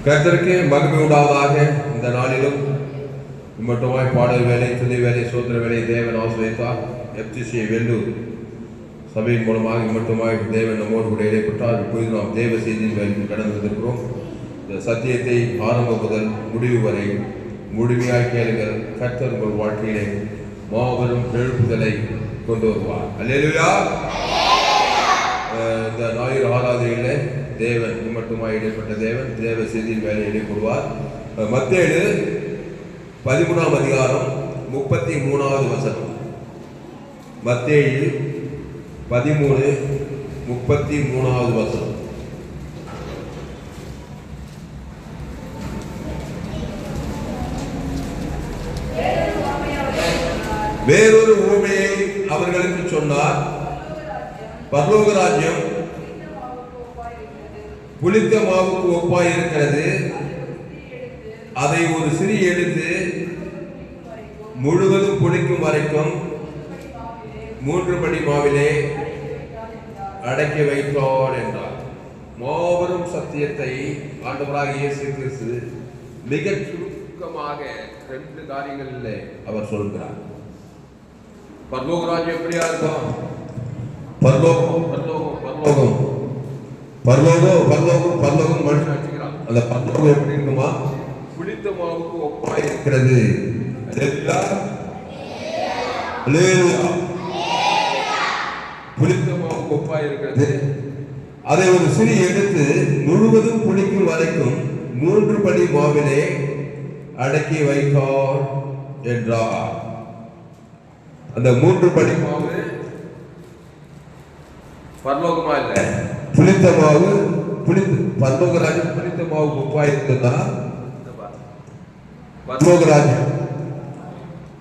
கர்த்தருக்கு மகிமை உண்டாவதாக. இந்த நாளிலும் மட்டுமாய் பாடல் வேலை, துணை வேலை, சோதர வேலை தேவன் ஆசிரியத்தார். FCC வெள்ளூர் சபையின் மூலமாக மட்டுமாய் தேவன் நம்மோடு கூட இடைப்பட்டார். இப்பொழுது நாம் தேவ செய்தியின் வேலைக்கு கடந்து வந்திருக்கிறோம். இந்த சத்தியத்தை ஆரம்பம் முதல் முடிவு வரை முழுமையாக கேளுங்கள். கர்த்தர் உங்கள் வாழ்க்கையிலே மாபெரும் எழுப்புதலை கொண்டு வருவார். அல்லேலூயா. இந்த ஞாயிறு ஆராதனையிலே தேவன் மட்டுமாய் இடைப்பட்ட தேவன் தேவ செய்தியின் வேலை இடைப்படுவார். மத்தேயு 13ஆம் அதிகாரம் 33வது வசனம். மத்தேயு 13:33வது வசனம். வேறொரு உவமையை அவர்களுக்கு சொன்னார். பரலோக ராஜ்யம் புளித்த மாவுக்கு ஒப்பாய் இருக்கிறது. அதை ஒரு சிறி எடுத்து முழுவதும் புளிக்கும் வரைக்கும் 3 படி மாவிலே அடக்கி வைத்தார் என்றார். மாபெரும் சத்தியத்தை ஆண்டவராக இயேசு கிறிஸ்து மிக சுருக்கமாக 2 காரியங்களிலே அவர் சொல்கிறார். பரலோக ராஜ்யம் எப்படியா இருக்கும்? பரலோகம் மனுஷன் வச்சுக்கிறான். அந்த பரலோகம் எப்படி இருக்குமா? புளித்த மாவுக்கு ஒப்பாய் இருக்கிறது. புளித்த மாவுக்கு ஒப்பாய் இருக்கிறது. அதை ஒரு சிறி எடுத்து முழுவதும் புளிக்கும் வரைக்கும் 3 படி மாவிலே அடக்கி வைத்தார் என்றார். அந்த 3 படி மாவு பரலோகமா இல்ல, புளித்த மாவு. பரலோக ராஜ்யம் புளித்த மாவு ஒப்பாய் இருக்குன்னா பரலோக ராஜ்யம்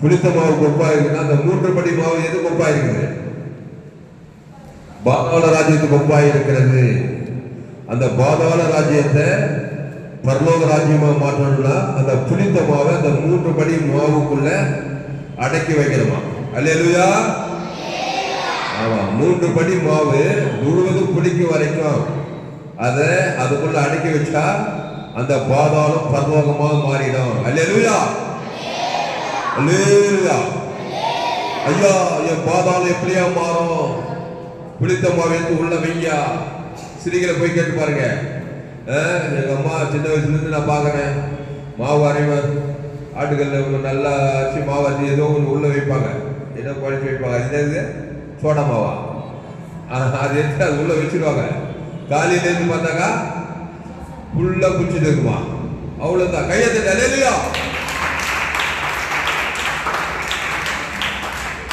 புளித்த மாவுக்கு ஒப்பாய் இருக்குன்னா அந்த 3 படி மாவு எதுக்கு ஒப்பாய் இருக்குது? பாதாள ராஜ்யத்துக்கு ஒப்பாய் இருக்கிறது. அந்த பாதாள ராஜ்யத்தை பரலோக ராஜ்யமா மாற்றணும்னா அந்த புளித்த மாவை அந்த 3 படி மாவுக்குள்ள அடக்கி வைக்கணுமா? அல்லேலூயா. ஆமா, 3 படி மாவு முழுவதும் புளிக்கும் வரைக்கும் அதை அதுக்குள்ள அடக்கி வச்சா அந்த பாதாளம் பரலோகமாக மாறிடும். அல்லேலூயா. அல்லேலூயா. ஐயா, என் பாதாளம் எப்படியா மாறும்? புளித்த மாவு எடுத்து உள்ள வையா. சிறிகளை போய் கேட்டு பாருங்க. எங்க அம்மா சின்ன வயசுல இருந்து நான் பாக்குறேன். மாவு அரைவர் ஆட்டுக்கல்ல நல்லா அரிசி மாவு அரிசி ஏதோ ஒன்று உள்ள வைப்பாங்க. ஏதோ குழச்சி வைப்பாங்க. அது சோடா மாவா? அது எடுத்து அது உள்ள வச்சிருவாங்க. காலையில இருந்து பார்த்தாக்கா ஃபுல்லா குச்சிட்டு இருக்குமா? அவ்வளவுதான். கையத்தை அல்லேலூயா.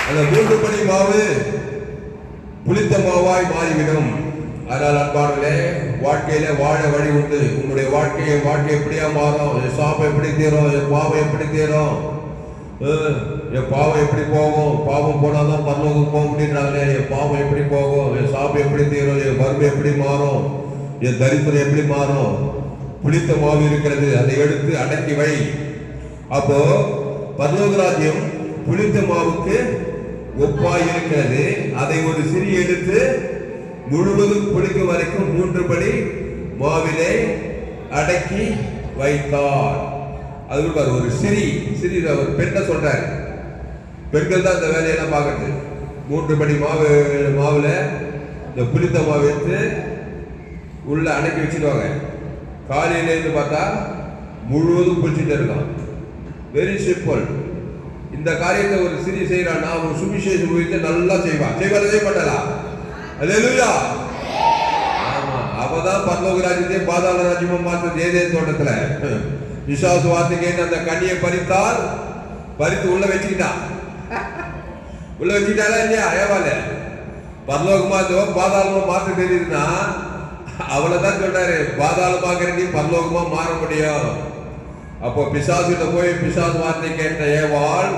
அந்த 3 படி மாவு புளித்த மாவாய் மாறிவிடும். அதனால் அன்பானவர்களே, வாழ்க்கையில வாழ வழி உண்டு. உங்களுடைய வாழ்க்கை எப்படியா மாறும்? என் சாபம் எப்படி தீரும்? என் பாவம் எப்படி தீரும்? என் பாவம் எப்படி போகும்? பாவம் போனாதான் பரலோகம் போக முடியுறாங்களே. என் பாவம் எப்படி போகும்? என் சாபம் எப்படி தீரும்? என் வறுமை எப்படி மாறும்? என் தரித்திரம் எப்படி மாறும்? புளித்த மாவு இருக்கிறது, அதை எடுத்து அடக்கி வை. அப்போ பரலோக ராஜ்யம் புளித்த மாவுக்கு ஒப்பாய் இருக்கிறது. அதை ஒரு சிறி எடுத்து முழுவதும் புளிக்கும் வரைக்கும் 3 படி மாவிலே அடக்கி வைத்தார். அது ஒரு சிறி ஒரு பெண்ணை சொல்றாரு. பெண்கள் தான் இந்த வேலையெல்லாம் பார்க்கறது. 3 படி மாவுல இந்த புளித்த மாவு எடுத்து உள்ள அடக்கி வச்சிருவாங்க. காலையில இருந்து பார்த்தா முழுவதும் புளிச்சுட்டு இருக்கான். Very simple. இந்த காரியத்தை ஒரு சிறி செய்யறான்னா ஒரு சுவிசேஷ ஊழியத்தை நல்லா செய்ய மாட்டாளா? அல்லேலூயா. ஆமா, அவதான் பரலோக ராஜ்யத்தை பாதாள ராஜ்யமா மாற்றது. ஏதேன் தோட்டத்துல விசுவாச வார்த்தை கேட்டு அந்த கனியை பறித்து உள்ள வச்சுக்கிட்டான். உள்ள வச்சுக்கிட்டாலா இல்லையா? ஏவால பரலோகமா பாதாளமா மாற்ற தெரியுதுன்னா அவ்வளவுதான் சொல்றாரு. பாதாளமாக நீ பரலோகமா மாற முடியும். அப்போ பிசாசுகிட்ட போய் பிசாசு வார்த்தை கேட்ட ஏவாள்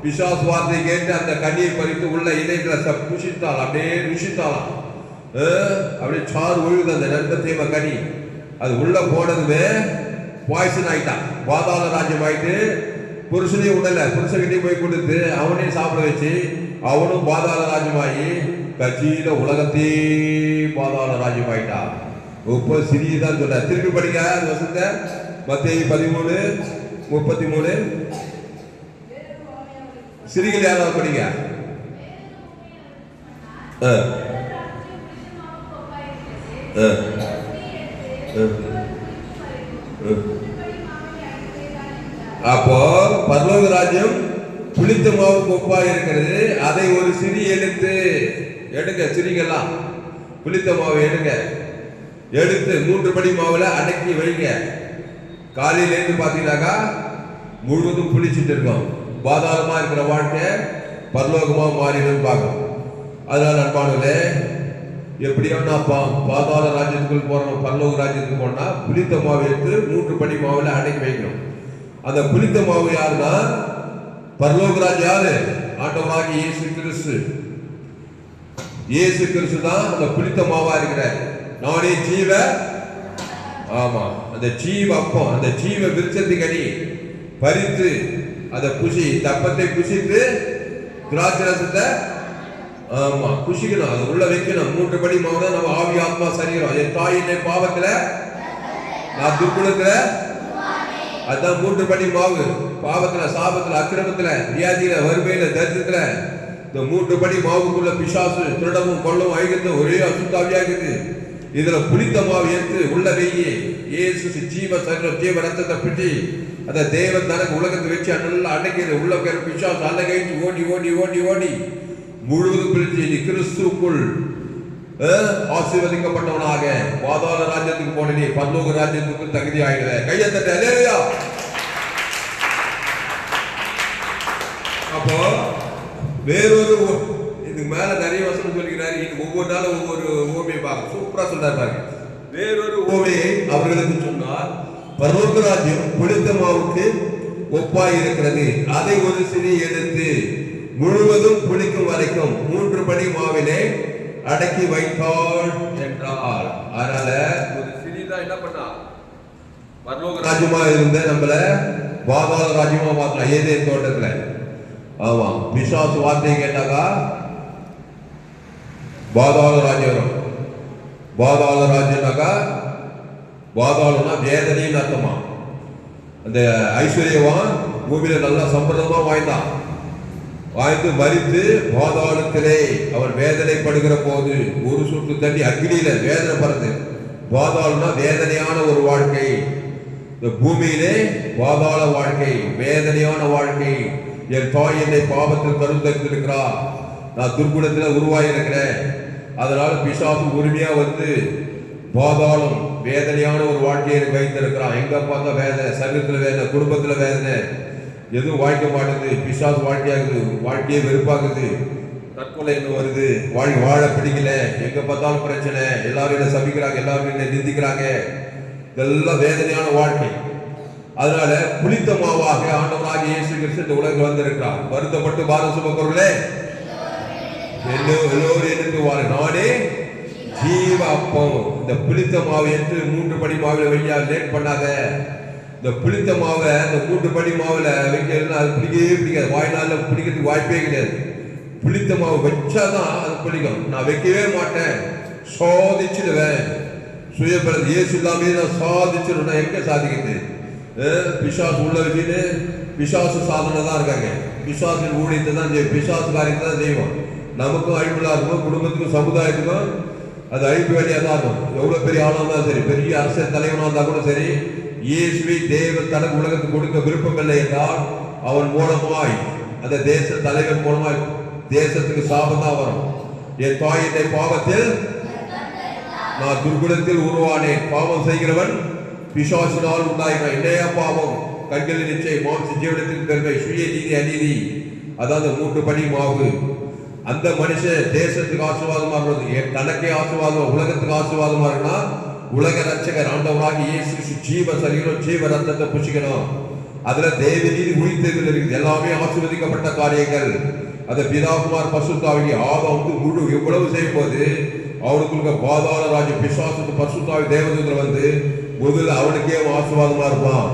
பிசாசு வார்த்தை கேட்டு அந்த கனியை பறித்து உள்ள இலைகளை புஷித்தாள். அப்படியே ருஷித்தாளாம். அப்படியே சாறு ஒழுகுது அந்த நண்ப தீம கனி. அது உள்ள போனதுமே பாய்சன் ஆயிட்டான். பாதாள ராஜ்யம் ஆயிட்டு புருஷனையும் உடல புருஷன்கிட்டையும் போய் கொடுத்து அவனையும் சாப்பிட வச்சு அவனும் பாதாள ராஜ்யமாயி கட்சியில உலகத்தையே பாதாள ராஜ்யம் ஆயிட்டான். முப்பது சிறியதான் சொல்ற. திருப்பி படிங்க அந்த வசனத்தை. மத்தேயு 13:33. சிறிகள் யாராவது படிங்க. அப்போ பரலோக ராஜ்யம் புளித்த மாவுக்கு ஒப்பா இருக்கிறது. அதை ஒரு சிறி எடுத்து எடுங்க. சிறிகெல்லாம் புளித்த மாவு எடுங்க. எடுத்து 3 படி மாவுல அடக்கி வைங்க. காலையிலேருந்து பார்த்தீங்கன்னாக்கா முழுவதும் புளிச்சுட்டு இருக்கோம். பாதாளமா இருக்கிற வாழ்க்கை பரலோகமா மாறிடும் பார்க்கணும். அதனால அன்பானவர்களே, எப்படியோ நான் பாதாள ராஜ்யத்துக்குள் போறோம், பரலோக ராஜ்யத்துக்கு போனா புளித்த மாவு எடுத்து 3 படி மாவுல அடக்கி வைக்கணும். அந்த புளித்த மாவு யாருன்னா பரலோக ராஜ்யம் யாரு? ஆண்டவராகிய இயேசு கிறிஸ்து. இயேசு கிறிஸ்து தான் அந்த புளித்த மாவா இருக்கிறார். நானே ஜீவ, ஆமா, அந்த ஜீவ அப்பம், அந்த ஜீவ விருட்சத்தின் கனி பறித்து அதை புசி, தப்பத்தை புசித்து திராட்சை ரசத்தை ஆமா புசிக்கணும், அது உள்ள வைக்கணும். 3 படி மாவு தான் நம்ம ஆவி ஆத்மா சரீரம். என் தாய் என்னை பாவத்துல, நான் துர்குணத்துல, அதுதான் 3 படி மாவு. பாவத்துல, சாபத்துல, அக்கிரமத்துல, வியாதியில, வறுமையில, தரித்திரத்துல, இந்த 3 படி மாவுக்குள்ள பிசாசு திருடமும் கொள்ளவும் ஐகத்தும் ஒரே அசுத்தாவியா இருக்குது. இதுல புளித்த மாவு எடுத்து உள்ள வெய்யி, இயேசு ஜீவ சரீரம் ஜீவ ரத்தத்தை பிடி அந்த தேவன் தனக்கு உலகத்தை வச்சு நல்லா அன்னைக்கு உள்ள பிசாசு அல்ல கழிச்சு ஓடி ஓடி ஓடி ஓடி முழுவதும் பிரிச்சு நீ கிறிஸ்துக்குள் ஆசீர்வதிக்கப்பட்டவனாக பாதாள ராஜ்யத்துக்கு போன நீ பரலோக ராஜ்யத்துக்கு தகுதி ஆயிடுவ. கையத்தட்ட அல்லேலூயா. அப்போ வேறொரு இதுக்கு மேல நிறைய வசனம் சொல்லிக்கிறாரு. இது ஒவ்வொரு நாளும் ஒவ்வொரு ஓமையை பார்க்க சூப்பரா சொல்றாரு பாருங்க. வேறொரு ஓமையை அவர்களுக்கு சொன்னார். பரலோக ராஜ்யம் புளித்த மாவுக்கு ஒப்பாய் இருக்கிறது. அதை ஒரு சிறி எடுத்து முழுவதும் புளிக்கும் வரைக்கும் 3 படி மாவிலே அடக்கி வைத்தாள் என்றார். அதனால ஒரு சிறிதான் என்ன பண்ணா பரலோக ராஜ்யமா இருந்த நம்மள பாதாள ராஜ்யமா மாத்தலாம். ஏதேன் தோட்டத்துல. ஆமா, பிசாசு வார்த்தையை கேட்டாக்கா பாதாள ராஜ்யம். பாதாள ராஜ்யம்னாக்கா பாதாளம்னா வேதனைன்னு அர்த்தமா. அந்த ஐஸ்வர்யவான் பூமியில நல்லா சம்பளமா வாழ்ந்து மரித்து பாதாளத்திலே அவன் வேதனைப்படுகிற போது ஒரு சொட்டு தண்ணி அக்னியில வேதனை படுது. பாதாளம்னா வேதனையான ஒரு வாழ்க்கை. இந்த பூமியிலே பாதாள வாழ்க்கை, வேதனையான வாழ்க்கை. என் தாய் என்னை பாவத்தில் கருத்தரித்திருக்கிறார், நான் துர்குணத்தில் உருவாயிருக்கிறேன். அதனால பிசாசு உரிமையா வந்து பாதாளம் வேதனையான ஒரு வாழ்க்கையை வைத்திருக்கிறான். எங்க பார்த்தா வேதனை, சரீரத்துல வேதனை, குடும்பத்துல வேதனை, எதுவும் வாழ்க்க மாட்டேங்குது. பிசாசு வாழ்க்கையாகுது, வாழ்க்கையே வெறுப்பாகுது, தற்கொலை என்ன வருது, வாழ பிடிக்கல, எங்க பார்த்தாலும் பிரச்சனை, எல்லாரும் என்ன சபிக்கிறாங்க, எல்லாரும் என்ன நிந்திக்கிறாங்க, இதெல்லாம் வேதனையான வாழ்க்கை. அதனால புளித்த மாவாக ஆண்டவராகிய இயேசு கிறிஸ்து இந்த உலகம் வந்திருக்கிறார். வருத்தப்பட்டு பாரம் சுமக்கிறவர்களே எல்லோரும் எனக்கு வாரு, நானே ஜீவ அப்பம். இந்த புளித்த மாவு என்று 3 படி மாவுல வையா, லேட் பண்ணாத. இந்த புளித்த மாவை இந்த 3 படி மாவுல வைக்கிறதுனா அது பிடிக்கவே பிடிக்காது. வாய்நாளில் பிடிக்கிறதுக்கு வாய்ப்பே கிடையாது. புளித்த மாவு வச்சாதான் அது பிடிக்கும். நான் வைக்கவே மாட்டேன், சாதிச்சிடுவேன். சுயபலம் இயேசு இல்லாமே நான் சாதிச்சிடுவேன். எங்க சாதிக்குது? பிசாசு உள்ள வச்சுட்டு பிசாசு சாதனை தான் இருக்காங்க. பிசாசின் ஊழியத்தை தான் செய்வோம், பிசாசு காரியத்தை தான் செய்வோம். நமக்கும் அழிப்புலா இருக்கும், குடும்பத்துக்கும் சமுதாயத்துக்கும் அது அழிப்பு வேலையாக தான் இருக்கும். எவ்வளோ பெரிய ஆளாக இருந்தாலும் சரி, பெரிய அரசியல் தலைவனாக இருந்தால் கூட சரி, இயேசுவை தேவன் தனக்கு உலகத்துக்கு கொடுக்க விருப்பம் இல்லை என்றால் அவன் மூலமாய் அந்த தேச தலைவன் மூலமாய் தேசத்துக்கு சாபம் தான் வரும். என் தாய் என்னை பாவத்தில், நான் துர்குணத்தில் உருவானேன். பாவம் செய்கிறவன் பிசாசினால் உண்டாயின. என்னையா பாவம்? கண்களின் நிச்சயம், மாம்ச ஜீவனத்தின் பெருமை, சுய நீதி அநீதி. அதாவது 3 படி மாவு. அந்த மனுஷன் தேசத்துக்கு ஆசீர்வாதமா இருக்கிறது, தனக்கே ஆசீர்வாதம், உலகத்துக்கு ஆசீர்வாதமா இருக்குன்னா உலக ரட்சகர் ஆண்டவராகிய இயேசு ஜீவ சரீரம் ஜீவ ரத்தத்தை புசிக்கணும். அதுல தேவ நீதி உயிர்த்தெழுதல் இருக்குது. எல்லாமே ஆசீர்வதிக்கப்பட்ட காரியங்கள். அந்த பிதாகுமார் பசுத்தாவி ஆதாம் வந்து முழு எவ்வளவு செய்யும் போது அவனுக்கு பாதாள ராஜ்ய பிசாசுக்கு பசுத்தாவி தேவதூதர் வந்து முதல்ல அவனுக்கே ஆசீர்வாதமா இருப்பான்.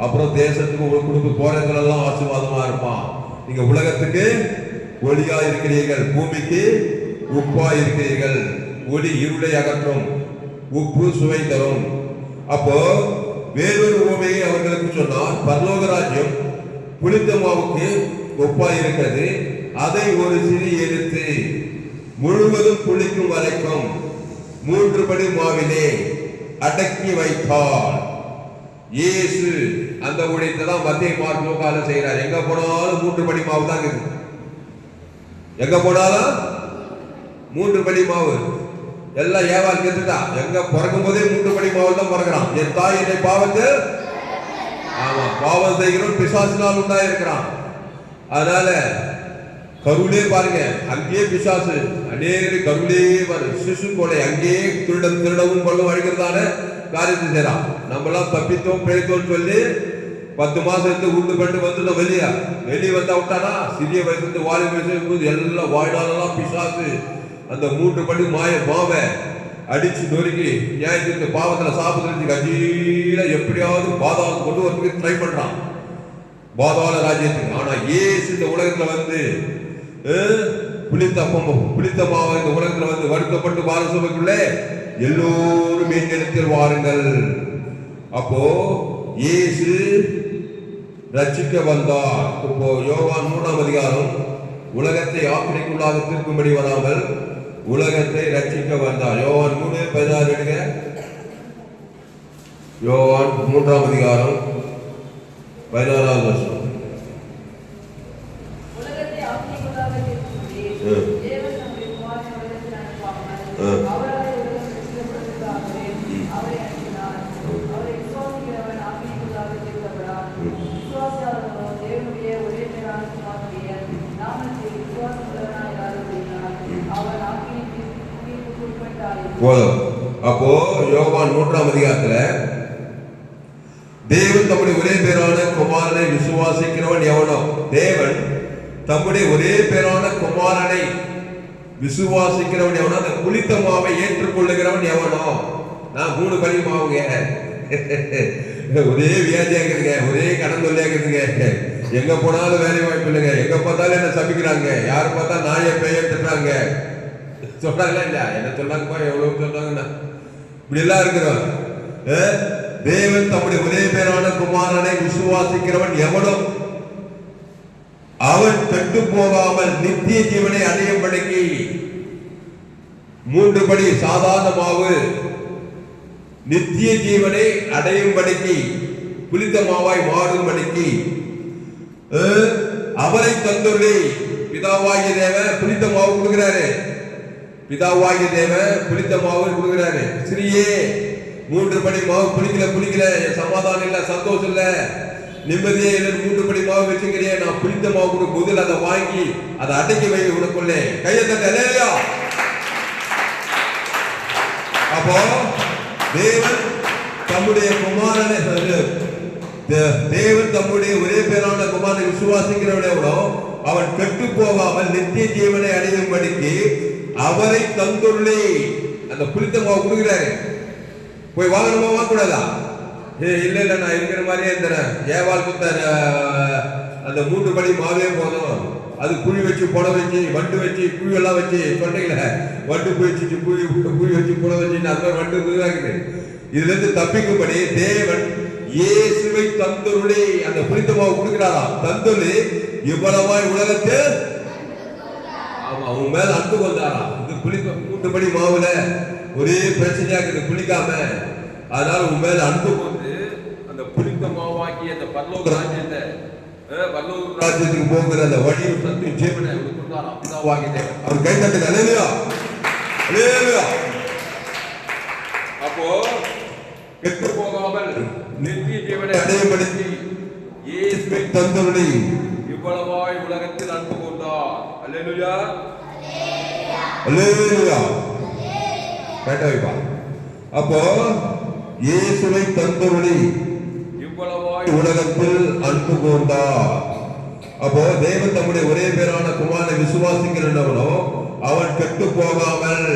அப்புறம் தேசத்துக்கு குடும்ப போறதுல எல்லாம் ஆசீர்வாதமா இருப்பான். நீங்க உலகத்துக்கு ஒளியா இருக்கிறீர்கள், பூமிக்கு உப்பா இருக்கிறீர்கள். ஒளி இருளை அகற்றும். உப்பு சுவை தரும். அப்போ வேறொரு உவமையை அவர்களுக்கு சொன்னார். பரலோக ராஜ்யம் புளித்த மாவுக்கு ஒப்பாய் இருக்கிறது. அதை ஒரு சிறிய எடுத்து முழுவதும் புளிக்கும் வரைக்கும் 3 படி மாவிலே அடக்கி வைத்தார். இயேசு அந்த ஊழியத்தை தான் மத்திய மார்க் லூக்கால செய்யறார். எங்க போனாலும் 3 படி மாவு தான் இருக்குது. எங்க போனாலும் 3 படி மாவு. எல்லாம் ஏவாள் கேட்டுட்டா. எங்க பிறக்கும் போதே 3 படி மாவு தான் பிறக்கிறான். என் தாய் என்னை பாவத்தை பாவம் செய்கிறோம் பிசாசினால் உண்டாயிருக்கிறான். அதனால கருவிலே பாருங்க, அங்கேயே பிசாசு அநேகரை கருவிலே சிசு கொலை அங்கேயே திருடவும் கொள்ளவும் அழிக்கிறதான காரியத்தை செய்யறான். நம்மளாம் தப்பித்தோம் பிழைத்தோம் சொல்லி 10 மாசம் இருந்து உண்டு பண்ணி வந்துட்டோம். வெளியே வந்தா விட்டானா சிறிய வயசுல வாலி வயசு எல்லாம் வாய்டாலெல்லாம் பிசாசு அந்த 3 படி மாவை அடிச்சு நொறுக்கி நியாயத்திற்கு பாவத்துல சாப்பிட்டு கஜீல எப்படியாவது பாதாளம் கொண்டு வரதுக்கு ட்ரை பண்றான், பாதாள ராஜ்யத்துக்கு. ஆனா இயேசு இந்த உலகத்துல வந்து புளித்த மாவை இந்த உலகத்துல வந்து வருத்தப்பட்டு வாழ சொல்லுக்குள்ளே எல்லோரும் என்னிடத்தில் வாருங்கள். அப்போ இயேசு ரட்சிக்க வந்தார். இப்போ யோவான் 3ஆம் அதிகாரம் உலகத்தை ஆக்கினைக்குள்ளாக தீர்க்கும்படி வராமல் உலகத்தை ரட்சிக்க வந்தார். யோவான் 3:16 எடுங்க. யோவான் 3ஆம் அதிகாரம் 16ஆம் வசனம். போதும். அப்போ யோவான் 3ஆம் அதிகாரத்துல தேவன் தம்முடைய ஒரே பேரான குமாரனை விசுவாசிக்கிறவன் எவனோ, தேவன் தம்முடைய ஒரே பேரான குமாரனை விசுவாசிக்கிறவன் எவனோ, அந்த புளித்த மாவை ஏற்றுக்கொள்ளுகிறவன் எவனோ. நான் 3 படி மாவுங்க, ஒரே வியாதியாக்குதுங்க, ஒரே கடன் தொல்லையாக்குதுங்க, எங்க போனாலும் வேலை வாய்ப்பு இல்லைங்க, எங்க பார்த்தாலும் என்ன சபிக்கிறாங்க, யாரு பார்த்தா நாயை பெயர் திட்டுறாங்க சொல்றாங்களா இல்ல, என்ன சொன்னாங்கப்பா எவ்வளவு சொன்னாங்கண்ணா இப்படி எல்லாம் இருக்கிறோம். தேவன் தம்முடைய ஒரே பேரான குமாரனை விசுவாசிக்கிறவன் எவனோ அவன் கெட்டு போகாமல் நித்திய ஜீவனை அடையும்படிக்கு 3 படி சாதாரண மாவு நித்திய ஜீவனை அடையும்படிக்கு புளித்த மாவாய் மாறும்படிக்கு அவரை தந்துள்ளி பிதாவாகிய தேவன் புளித்த மாவு கொடுக்கிறாரு. பிதாவாகிய தேவன் புளித்த மாவு கொடுக்கிறாரு. சிறியே 3 படி மாவு புளிக்கல, சமாதானம் இல்ல, சந்தோஷம் இல்ல, நிம்மதியே இல்லை, 3 படி மாவு வச்சுக்கிறியே, நான் புளித்த மாவு கொடுக்கும் போது அதை வாங்கி அதை அடக்கி வை உனக்குள்ளே. கையை தட்ட. அப்போ தேவன் தம்முடைய குமாரனை தேவன் தம்முடைய ஒரே பேரான குமாரனை விசுவாசிக்கிறவனோ அவன் கெட்டு போகாமல் நித்திய ஜீவனை அடையும்படிக்கு அவரை தந்துள்ளே. அந்த புளித்த மாவு கொடுக்கிறாரு. போய் வாங்கணுமா வாங்கக்கூடாதா? இல்ல நான் இருக்கிற மாதிரியே இருந்தேன். ஏவாள் குத்த அந்த 3 படி மாவே போதும், அது குழி வச்சு புட வச்சு வண்டு வச்சு குழி எல்லாம் வச்சு சொன்னீங்களே, வண்டு குழி வச்சு குழி வச்சு புட வச்சு அந்த மாதிரி வண்டு குதிராக்குது. இதுல இருந்து தப்பிக்கும்படி தேவன் இயேசுவை தந்துள்ளே அந்த புளித்த மாவு கொடுக்கிறாராம். தந்துள்ளே இவ்வளவாய் உலகத்தை அவங்க மேல அன்பு கொண்டாராம். இது புளிக்க 3 படி மாவுல ஒரே பிரச்சனையா இருக்குது, புளிக்காம. அதனால உன் மேல அன்பு கொண்டு அந்த புளித்த மாவாக்கி அந்த பரலோக ராஜ்யத்தை பரலோக ராஜ்யத்துக்கு போகிற அந்த வழி சத்து ஜீவனை கொடுத்தாராம் பிதாவாகிய தேவன். அவர் கை தட்டுங்க. அல்லேலூயா, அல்லேலூயா. அப்போ கெட்டு போகாமல் நித்திய ஜீவனை அடையப்படுத்தி இயேசுவை தந்துள்ளி இவ்வளவாய் உலகத்தில் அன்பு கொண்டார். அல்லேலூயா, அல்லேலூயா. கேட்டவைப்பா. அப்போ இயேசுவை தந்துள்ளி இவ்வளவாய் உலகத்தில் அன்பு கொண்டார். அப்போ தேவன் தம்முடைய ஒரே பேரான குமாரனை விசுவாசிக்கிறவனோ அவன் கெட்டு போகாமல்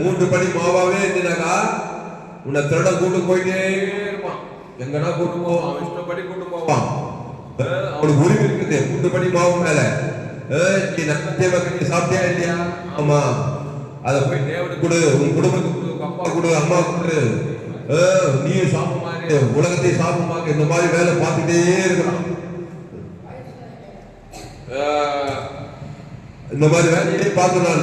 3 படி மாவாவே இருந்தினாக்கா உன்னை திருட கூட்டு போயிட்டே இருப்பான். எங்கன்னா கூட்டு போவான், அவன் இஷ்டப்படி கூட்டு போவான். அவனுக்கு உரிமை இருக்குது 3 படி மாவு மேல. நீ நன்மை சாப்பிட்டியா இல்லையா? ஆமா, அதை போய் தேவனுக்கு கொடு, உன் குடும்பத்துக்கு உங்க அப்பா கொடு, அம்மா கொடு, நீயும் சாப்பிடுமாங்க, உலகத்தை சாப்பிடுமாங்க, இந்த மாதிரி வேலை பார்த்துட்டே இருக்கிறான். இந்த மாதிரி வேலையை பார்த்தனால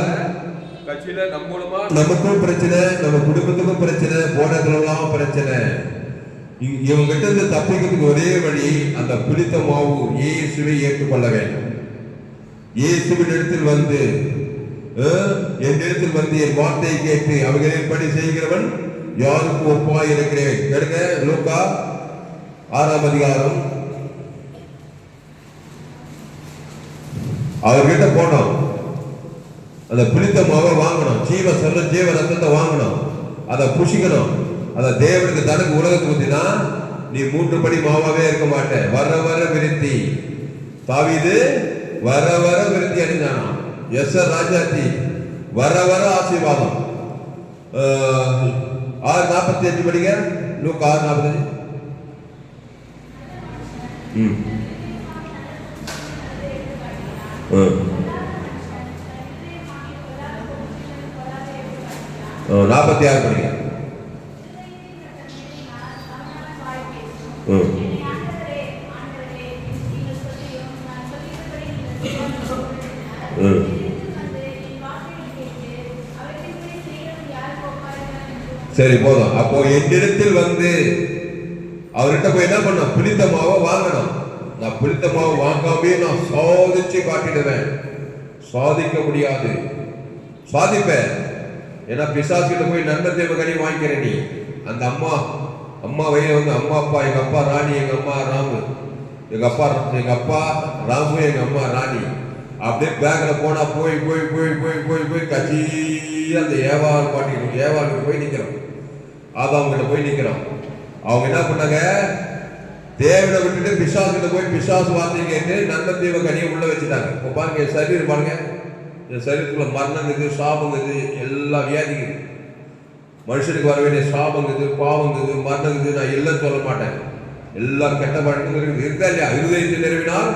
கட்சியில நம்ம மூலமா நமக்கும் பிரச்சனை, நம்ம குடும்பத்துக்கும் பிரச்சனை, போனதுலாம் பிரச்சனை. இவங்க கிட்ட இருந்து தப்பிக்கிறதுக்கு ஒரே வழி அந்த புளித்த மாவு இயேசுவை ஏற்றுக்கொள்ள வேண்டும். இயேசுவின் இடத்தில் வந்து என் இடத்தில் வந்து என் வார்த்தையை கேட்டு அவர்களின் படி செய்கிறவன் யாருக்கு ஒப்பாய் இருக்கிறேன். எடுங்க லூக்கா 6ஆம் அதிகாரம். அவர்கிட்ட போனோம், அந்த புளித்த மாவை வாங்கணும், ஜீவ ரத்தத்தை வாங்கணும், அதை புஷிக்கணும். அதை தேவனுக்கு தனக்கு உலகத்துக்கு ஊத்தினா நீ 3 படி மாவாவே இருக்க மாட்டேன். வர வர விருத்தி தாவீது வர வர விருத்தி அடைந்தானா. எஸ்ஆர் ராஜாத்தி வர வர ஆசீர்வாதம். 6:45 படிங்க, லூக்கா 6:45. ம் 46 படிங்க. சரி போதும். அப்போ என்னிடத்தில் வந்து அவர்கிட்ட போய் என்ன பண்ண, புளித்த மாவை வாங்கணும். நான் புளித்த மாவை வாங்காமே நான் சாதிச்சு காட்டிடுவேன். சாதிக்க முடியாது, சாதிப்பேன். ஏன்னா பிசாசிட்ட போய் நன்மை தேவ கனி வாங்கிக்கிறேன். நீ அந்த அம்மா வயல வந்து அம்மா அப்பா, எங்க அப்பா ராணி, எங்க அம்மா ராமு, எங்க அப்பா ராமு, எங்க அம்மா ராணி. அப்படியே பேக்ல போனா போய் போய் போய் போய் போய் போய் கட்சி அந்த ஏவாளுக்கு போய் நிக்கிறோம். ஆதாம்கிட்ட போய் நிக்கிறோம். அவங்க என்ன பண்ணாங்க, தேவனை விட்டுட்டு பிசாசுகிட்ட போய் பிசாசு வார்த்தை கேட்டு நன்மை தீவ கனியை உள்ள வச்சுட்டாங்க. இப்போ பாருங்க, என் சரீரம் பாருங்க, என் சரீரத்துக்குள்ள மரணங்குது, சாபங்குது, எல்லா வியாதிக்குது. மனுஷனுக்கு வர வேண்டிய சாபங்குது, பாவங்குது, மரணங்குது. நான் எல்லாம் சொல்ல மாட்டேன். எல்லாம் கெட்ட பழக்கம் இருக்கா இல்லையா? இருதயத்தில் நிறுவினால்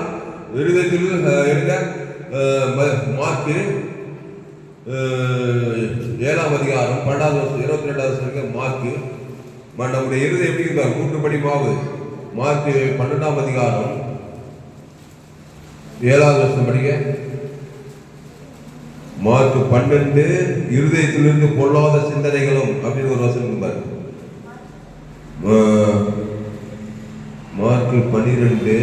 இருதயத்தில் இருக்க மார்க்கு 7ஆம் அதிகாரம் 12வது வருஷம் 22வது வருஷம் மார்க்கு. நம்முடைய இருதயம் எப்படி இருக்கார்? 3 படி மாவு. மார்க்கு 12ஆம் அதிகாரம் 7வது வருஷம் படிக்க. மார்க்கு 12 இருதயத்திலிருந்து பொல்லாத சிந்தனைகளும் அப்படின்னு ஒரு வசனம் பாரு. மார்க்கு 12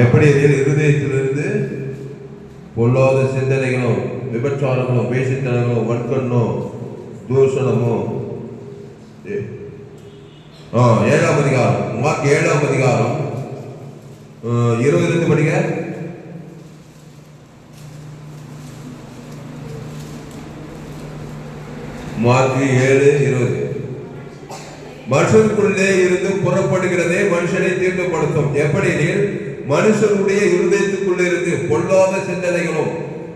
எப்படி இருதயத்திலிருந்து பொல்லாத சிந்தனைகளும், விபச்சாரங்களும், வேசித்தனங்களும், வன்கண்ணும், தூஷணமும். 7ஆம் அதிகாரம், மார்க் 7ஆம் அதிகாரம் 20 படிங்க. மார்க் 7:20. மனுஷனுக்குள்ளே இருந்து புறப்படுகிறதே மனுஷனை தீர்ந்துபடுத்தும். எப்படி மனுஷனுடைய இருதயத்துக்குள்ளே இருந்து பொல்லாத சிந்தனைகளும்,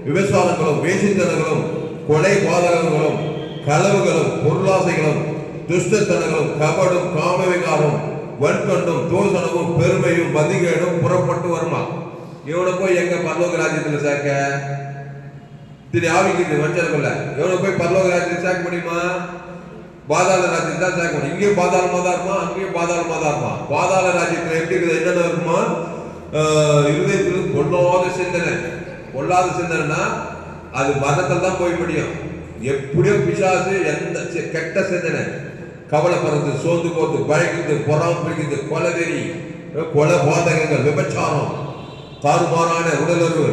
விபச்சாரங்களும், வேசித்தனங்களும், கொலை பாதகங்களும், களவுகளும், பொருளாசைகளும், துஷ்டத்தனங்களும், கபடும், காமவிகாரம், வன்கண்டும், தோசனமும், பெருமையும், பதிகேடும் புறப்பட்டு வருமா. இவனை போய் எங்க பரலோக ராஜ்யத்தில் சேர்க்க? திரு ஆவிக்குது மனுஷனுக்குள்ள. இவனை போய் பரலோக ராஜ்யத்தில் சேர்க்க முடியுமா? பாதாள ராஜ்யத்தில் தான் சேர்க்க முடியும். இங்கேயும் பாதாளமா தான் இருமா, அங்கேயும் பாதாளமா தான் இருமா. பாதாள ராஜ்யத்தில் எப்படி இருக்குது? என்னென்ன இருக்குமா? இருதயத்தில் பொல்லாத சிந்தனை. பொல்லாத சிந்தனைனா அது மரணத்தில் தான் போய் முடியும். எப்படியோ பிசாசு எந்த கெட்ட சிந்தனை, கவலைப்படுறது, சோர்ந்து போது, பயக்குது, பொறாம பிடிக்குது, கொலவெறி, கொலை பாதகங்கள், விபச்சாரம், தாறுமாறான உடலுறவு,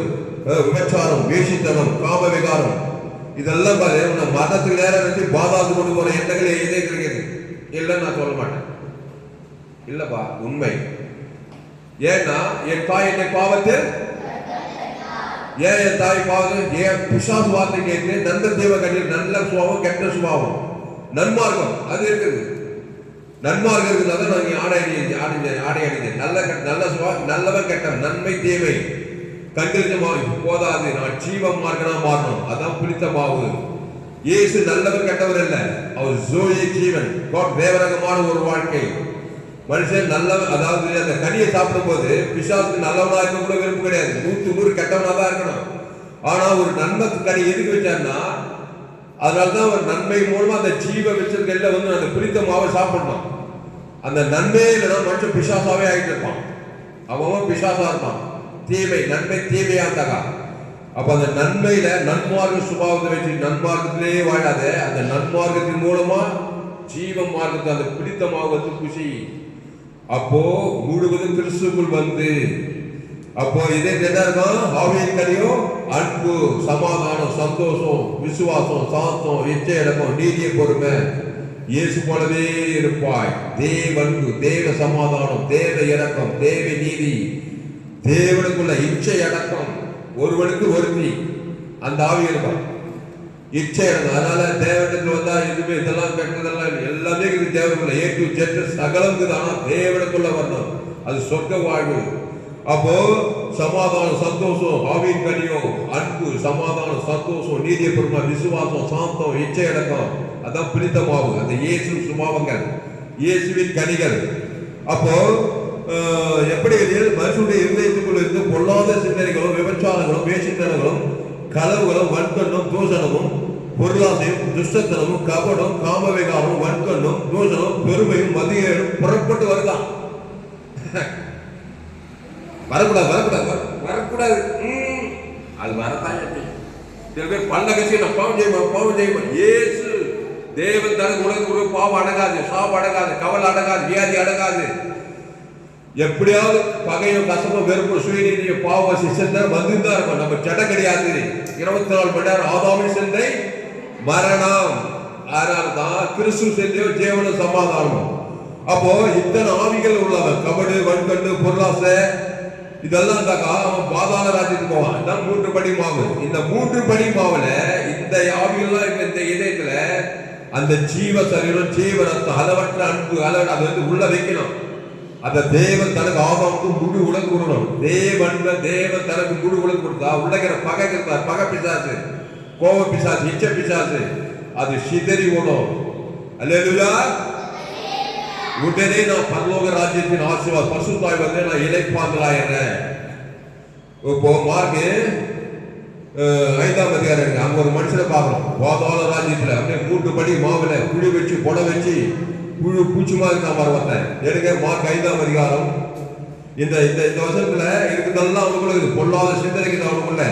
விபச்சாரம், வேசித்தனம், காம விகாரம், இதெல்லாம் பாரு மரணத்துக்கு நேரம் வச்சு பாதாளத்து கொண்டு போற எண்ணங்களே இதே கிடைக்கிறது. இல்லைன்னு நான் சொல்ல மாட்டேன். இல்லப்பா, உண்மை. ஏன்னா என் தாய் என்னை பாவத்தில், ஏன் என் தாய் பாவம்? ஏன் பிசாசு வார்த்தை கேட்டு நந்த தேவ கண்ணில் நல்ல சுபாவம், கெட்ட சுபாவம், நன்மார்க்கம் அது இருக்குது. நன்மார்க்கம் இருக்குதுதான் நான் ஆடை அணிந்தேன். நல்ல சுபாவம், நல்லவன் கெட்ட, நன்மை தேவை கண்டிருக்க போதாது. நான் ஜீவம் மார்க்கனா மாறணும். அதான் புளித்த மாவு. இயேசு நல்லவர் கெட்டவர் அல்ல, அவர் ஜோயே ஜீவன், தேவரகமான ஒரு வாழ்க்கை. மனுஷன் நல்லவன், அதாவது அந்த கனியை சாப்பிடும் போது பிசாசுக்கு நல்லவனா இருக்க கூட விருப்பம் கிடையாது, 100 கெட்டவனா தான் இருக்கணும். ஆனா ஒரு நன்மை கனி எதுக்கு வச்சாருன்னா, அதனாலதான் ஒரு நன்மை மூலமா அந்த ஜீவ விருட்சங்கள்ல வந்து அந்த பிடித்த மாவை சாப்பிடணும். அந்த நன்மையே இல்லைன்னா மனுஷன் பிசாசாவே ஆகிட்டு இருப்பான், அவன் பிசாசா இருப்பான். தீமை நன்மை தீமையா இருந்தாக்கா, அப்ப அந்த நன்மையில நன்மார்க்க சுபாவத்தை வச்சு நன்மார்க்கத்திலேயே வாழாத, அந்த நன்மார்க்கத்தின் மூலமா ஜீவ மார்க்கத்தை அந்த பிடித்தமாக வந்து குஷி. அப்போ முழுவதும் கிறிஸ்துக்குள் வந்து, அப்போ இதே என்ன இருக்கும்? ஆவியின் கனியும் அன்பு, சமாதானம், சந்தோஷம், விசுவாசம், சாந்தம், இச்சை அடக்கம், நீதிய பொறுமை, இயேசு போலவே இருப்பாய். தேவ அன்பு, தேவ சமாதானம், தேவ இரக்கம், தேவ நீதி, தேவனுக்குள்ள இச்சை அடக்கம், ஒருவனுக்கு ஒருத்தி, அந்த ஆவி இருக்கும். இச்சை அடக்கம். அதனால தேவனுக்கு வந்தா எதுவுமே இதெல்லாம் கெட்டதெல்லாம் எல்லாமே இது தேவனுக்குள்ள ஏற்று ஜெட்டு சகலம். ஆனா தேவனுக்குள்ள வரணும், அது சொர்க்க வாழ்வு. அப்போ சமாதானம், சந்தோஷம், ஆவியின் கனியும் அன்பு, சமாதானம், சந்தோஷம், நீதிய பொறுமை, விசுவாசம், சாந்தம், இச்சை அடக்கம், அதான் பிடித்தமாகும். அந்த இயேசு சுபாவங்கள், இயேசுவின் கனிகள். அப்போ எப்படி மனுஷனுடைய இருதயத்துக்குள்ள இருந்து பொல்லாத சிந்தனைகளும், விபச்சாரங்களும், வேசித்தனங்களும், களவுகளும், வன்கண்ணும், தூஷணமும், பொருளாசையும், துஷ்டத்தனமும், கபடம், காமவிகாரமும், வன்கண்ணும், தூஷணம், பெருமையும், மதியம் புறப்பட்டு வருதான். வரக்கூடாது வரக்கூடாது வரக்கூடாது, அது வரதான். சில பேர் பல்ல கட்சி நான் பாவம் செய்வோம் பாவம் செய்வோம். இயேசு தேவன் தனக்கு உலக பாவம் அடங்காது, சாபம் அடங்காது, கவலை அடங்காது, வியாதி அடங்காது. எப்படியாவது பகையும் கசமும் வெறுப்பும் சுயநீதியும் பாவ சிந்தை வந்துதான் இருக்கும். நம்ம சட்டை கிடையாது. 24 மணி நேரம் ஆதாமின் சிந்தை மரணம். அதனால்தான் கிறிஸ்து சிந்தையோ ஜீவனும் சமாதானம். அப்போ இத்தனை ஆவிகள் உள்ளவன், கபடு, வன்கண்டு, பொருளாசை, இதெல்லாம் இருந்தாக்கா அவன் பாதாள ராஜ்யத்துக்கு போவான். இதான் 3 படி மாவு. இந்த 3 படி மாவுல இந்த ஆவிகள்லாம் இருக்க இந்த இதயத்துல அந்த ஜீவ சரீரம், ஜீவ ரத்தம், அளவற்ற அன்பு, அதை வந்து உள்ள வைக்கணும். அந்த தேவன் தனக்கு ஆதாமுக்கு முழு உலகம் கொடுக்கணும். தேவன் தனக்கு முழு உலகம் கொடுத்தா உள்ளகிற பகை இருந்தார், பகை பிசாசு, கோப பிசாசு, இச்ச பிசாசு, அது சிதறி ஓடும். அல்லேலூயா. உடனே நான் பரலோக ராஜ்யத்தின் ஆசீர்வாதம் பசுத்தாய் வந்து நான் இளைப்பாந்தலாயிடுறேன். இப்போ மார்க் 5ஆம் அதிகாரம் இருக்கு. அங்க ஒரு மனுஷனை பார்க்கணும், பாதாள ராஜ்யத்துல அப்படியே 3 படி மாவுல குழி வச்சு கொடை வச்சு புழு பூச்சுமா இருக்கா மரவத்தேன் எடுங்க. மார்க் 5ஆம் அதிகாரம். இந்த இந்த இந்த வருஷத்துல இருக்குதெல்லாம் அவனுக்குள்ள இருக்குது. பொல்லாத சிந்தனைக்கு அவனுக்குள்ள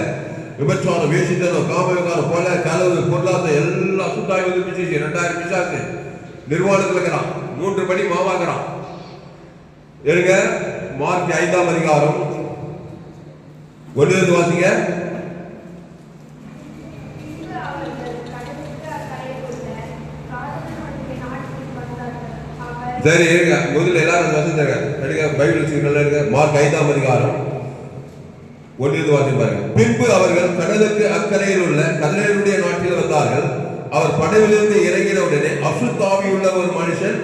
விபச்சாரம், வேசித்தனம், காமவிகாரம், கொலை, களவு, பொருளாதார எல்லாம் சுத்தாய் வந்து பிடிச்சி 2000 பிசாசு நிர்வாணத்துல இருக்கிறான். 3 படி மாவாக்குறான். எடுங்க மார்க் 5ஆம் அதிகாரம் 1 வாசிங்க. சரி இருங்க, முதல்ல எல்லாரும் வசந்தாங்க எடுங்க, பைபிள் வச்சுக்கிறோம் எடுங்க. மார்க் 5ஆம் அதிகாரம் 1 வாசி பாருங்க. பின்பு அவர்கள் கடலுக்கு அக்கறையில் உள்ள கதலேயுடைய நாட்டில் வந்தார்கள். அவர் படவிலிருந்து இறங்கின உடனே அசுத்தாவி உள்ள ஒரு மனுஷன்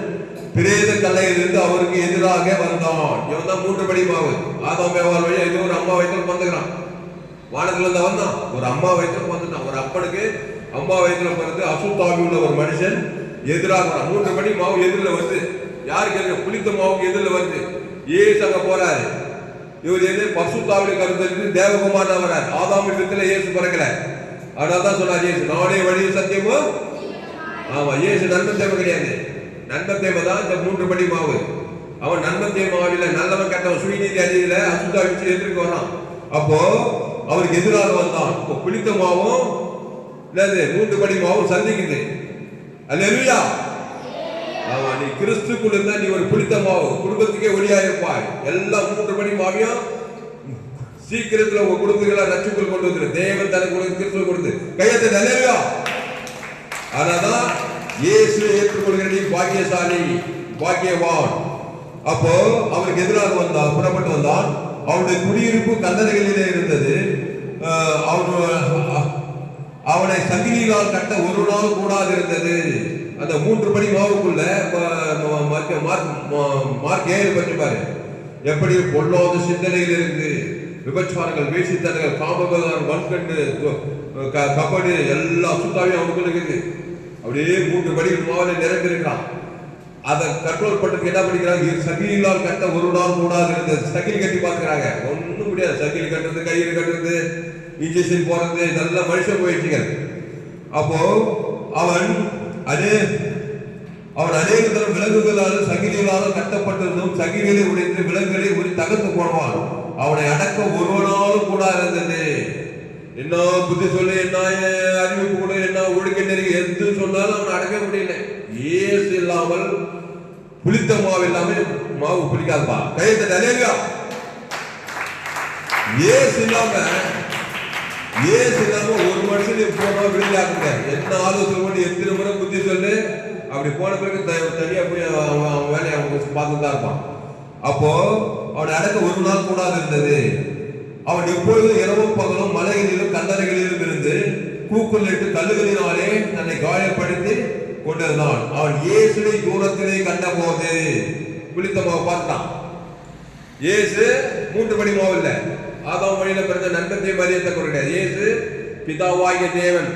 பிரேத கல்லையிலிருந்து அவருக்கு எதிராக வந்தான். இவன் தான் 3 படி மாவு. ஆதாம் ஏவாள் வழியா இது ஒரு அம்மா வயிற்றுல பிறந்துக்கிறான். வானத்துல இருந்து வந்தான், ஒரு அம்மா வயிற்றுல பிறந்துட்டான். ஒரு அப்பனுக்கு அம்மா வயிற்றுல பிறந்து அசுத்தாவி உள்ள ஒரு மனுஷன் எதிராக வரான். 3 படி மாவு எதிரில் வருது. யாருக்கு எதிர? புளித்த மாவுக்கு எதிரில் வருது. ஏசு அங்க போறாரு. இவர் எது பசுத்தாவில கருத்து தேவகுமார் வரார். ஆதாம் இடத்துல இயேசு பிறக்கல. அதனால்தான் சொன்னார் இயேசு நானே வழி சத்தியமும். ஆமா, இயேசு நன்மன் தேவை கிடையாது. நன்மன் தேவை தான் இந்த 3 படி மாவு. அவன் நன்மன் தேவை மாவில நல்லவன் கெட்டவன் சுயநீதி அடியில அசுத்தா வச்சு எதிர்க்கு வரான். அப்போ அவருக்கு எதிராக வந்தான். இப்போ புளித்த மாவும் 3 படி மாவும் சந்திக்குது. அல்லேலூயா. ஆமா, நீ கிறிஸ்துக்குள்ள இருந்தா நீ ஒரு புளித்த மாவு, குடும்பத்துக்கே ஒளியா இருப்பாய். எல்லாம் 3 படி மாவியும் சீக்கிரத்துல உங்க குடும்பங்களை ரட்சிக்குள் கொண்டு வந்து தேவன் தனக்கு கிறிஸ்துவ கொடுத்து கையத்தை நல்ல. ஆனாதான் இயேசு ஏற்றுக்கொள்கிற நீ பாக்கியசாலி, பாக்கியவான். அப்போ அவருக்கு எதிராக வந்தான், புறப்பட்டு வந்தான். அவனுடைய குடியிருப்பு கல்லறைகளிலே இருந்தது. அவனை சங்கிலியால் கட்ட ஒரு நாள் கூடாது இருந்தது. அந்த 3 படி மாவுக்குள்ள மார்க் 7 பற்றி பாரு. எப்படி பொல்லாத சிந்தனையில் இருந்து விபச்சாரங்கள், வேசித்தனங்கள், காமவிகாரம், வன்கண்டு, கபடு எல்லாம் சுத்தாவே அவனுக்குள்ள இருக்குது. அப்படியே 3 படி மாவுல நிரம்பியிருக்கிறான். அதை கண்ட்ரோல் பண்றதுக்கு என்ன பண்ணிக்கிறாங்க? சகிலால் கட்ட ஒரு நாள் கூடாது இருந்தது. சகில் கட்டி பார்க்கிறாங்க, ஒன்றும் முடியாது. சகில் கட்டுறது, கயிறு கட்டுறது, இன்ஜெக்ஷன் போறது, இதெல்லாம் மனுஷன் போயிடுச்சுங்க. அப்போ அவன் அநேக தரம் விலங்குகளாலும் சகிலிகளாலும் கட்டப்பட்டிருந்தும் சகிலிகளை உடைத்து விலங்குகளை ஒரு தகர்த்து போடுவான். அவனை அடக்க ஒருவனாலும் கூட இருந்தது. என்ன புத்தி சொல்லு, என்ன அறிவிப்பு கூட, என்ன ஒழுக்க நெருங்கி எது சொன்னாலும் அவனை அடக்க முடியல. ஏசு இல்லாமல், புளித்த மாவு இல்லாமல் மாவு புளிக்காதுப்பா. கையத்தை தலையா. ஏசு இல்லாம ஒரு மனுஷன் போனா விடுதலையாக்குங்க. என்ன ஆலோசனை பண்ணி எத்தனை முறை புத்தி சொல்லு, அப்படி போன பிறகு தனியா போய் அவன் வேலையை அவங்க பார்த்துட்டு தான் இருப்பான். அப்போ அவனை அடக்க ஒரு நாள் கூடாது இருந்தது. அவன் எப்பொழுதும் இரவும் பகலும் மலைகளிலும் கல்லறைகளிலும் இருந்து கூக்குள்ளிட்டு கல்லுகளினாலே தன்னை காயப்படுத்தி கொண்டிருந்தான். அவன் இயேசுவை தூரத்திலே கண்ட போது புளித்த மாவு பார்த்தான். இயேசு 3 படி மாவு இல்ல, ஆதாம் வழியில பிறந்த நன்மத்தை மரியத்தை கொண்டார். இயேசு பிதாவாகிய தேவன்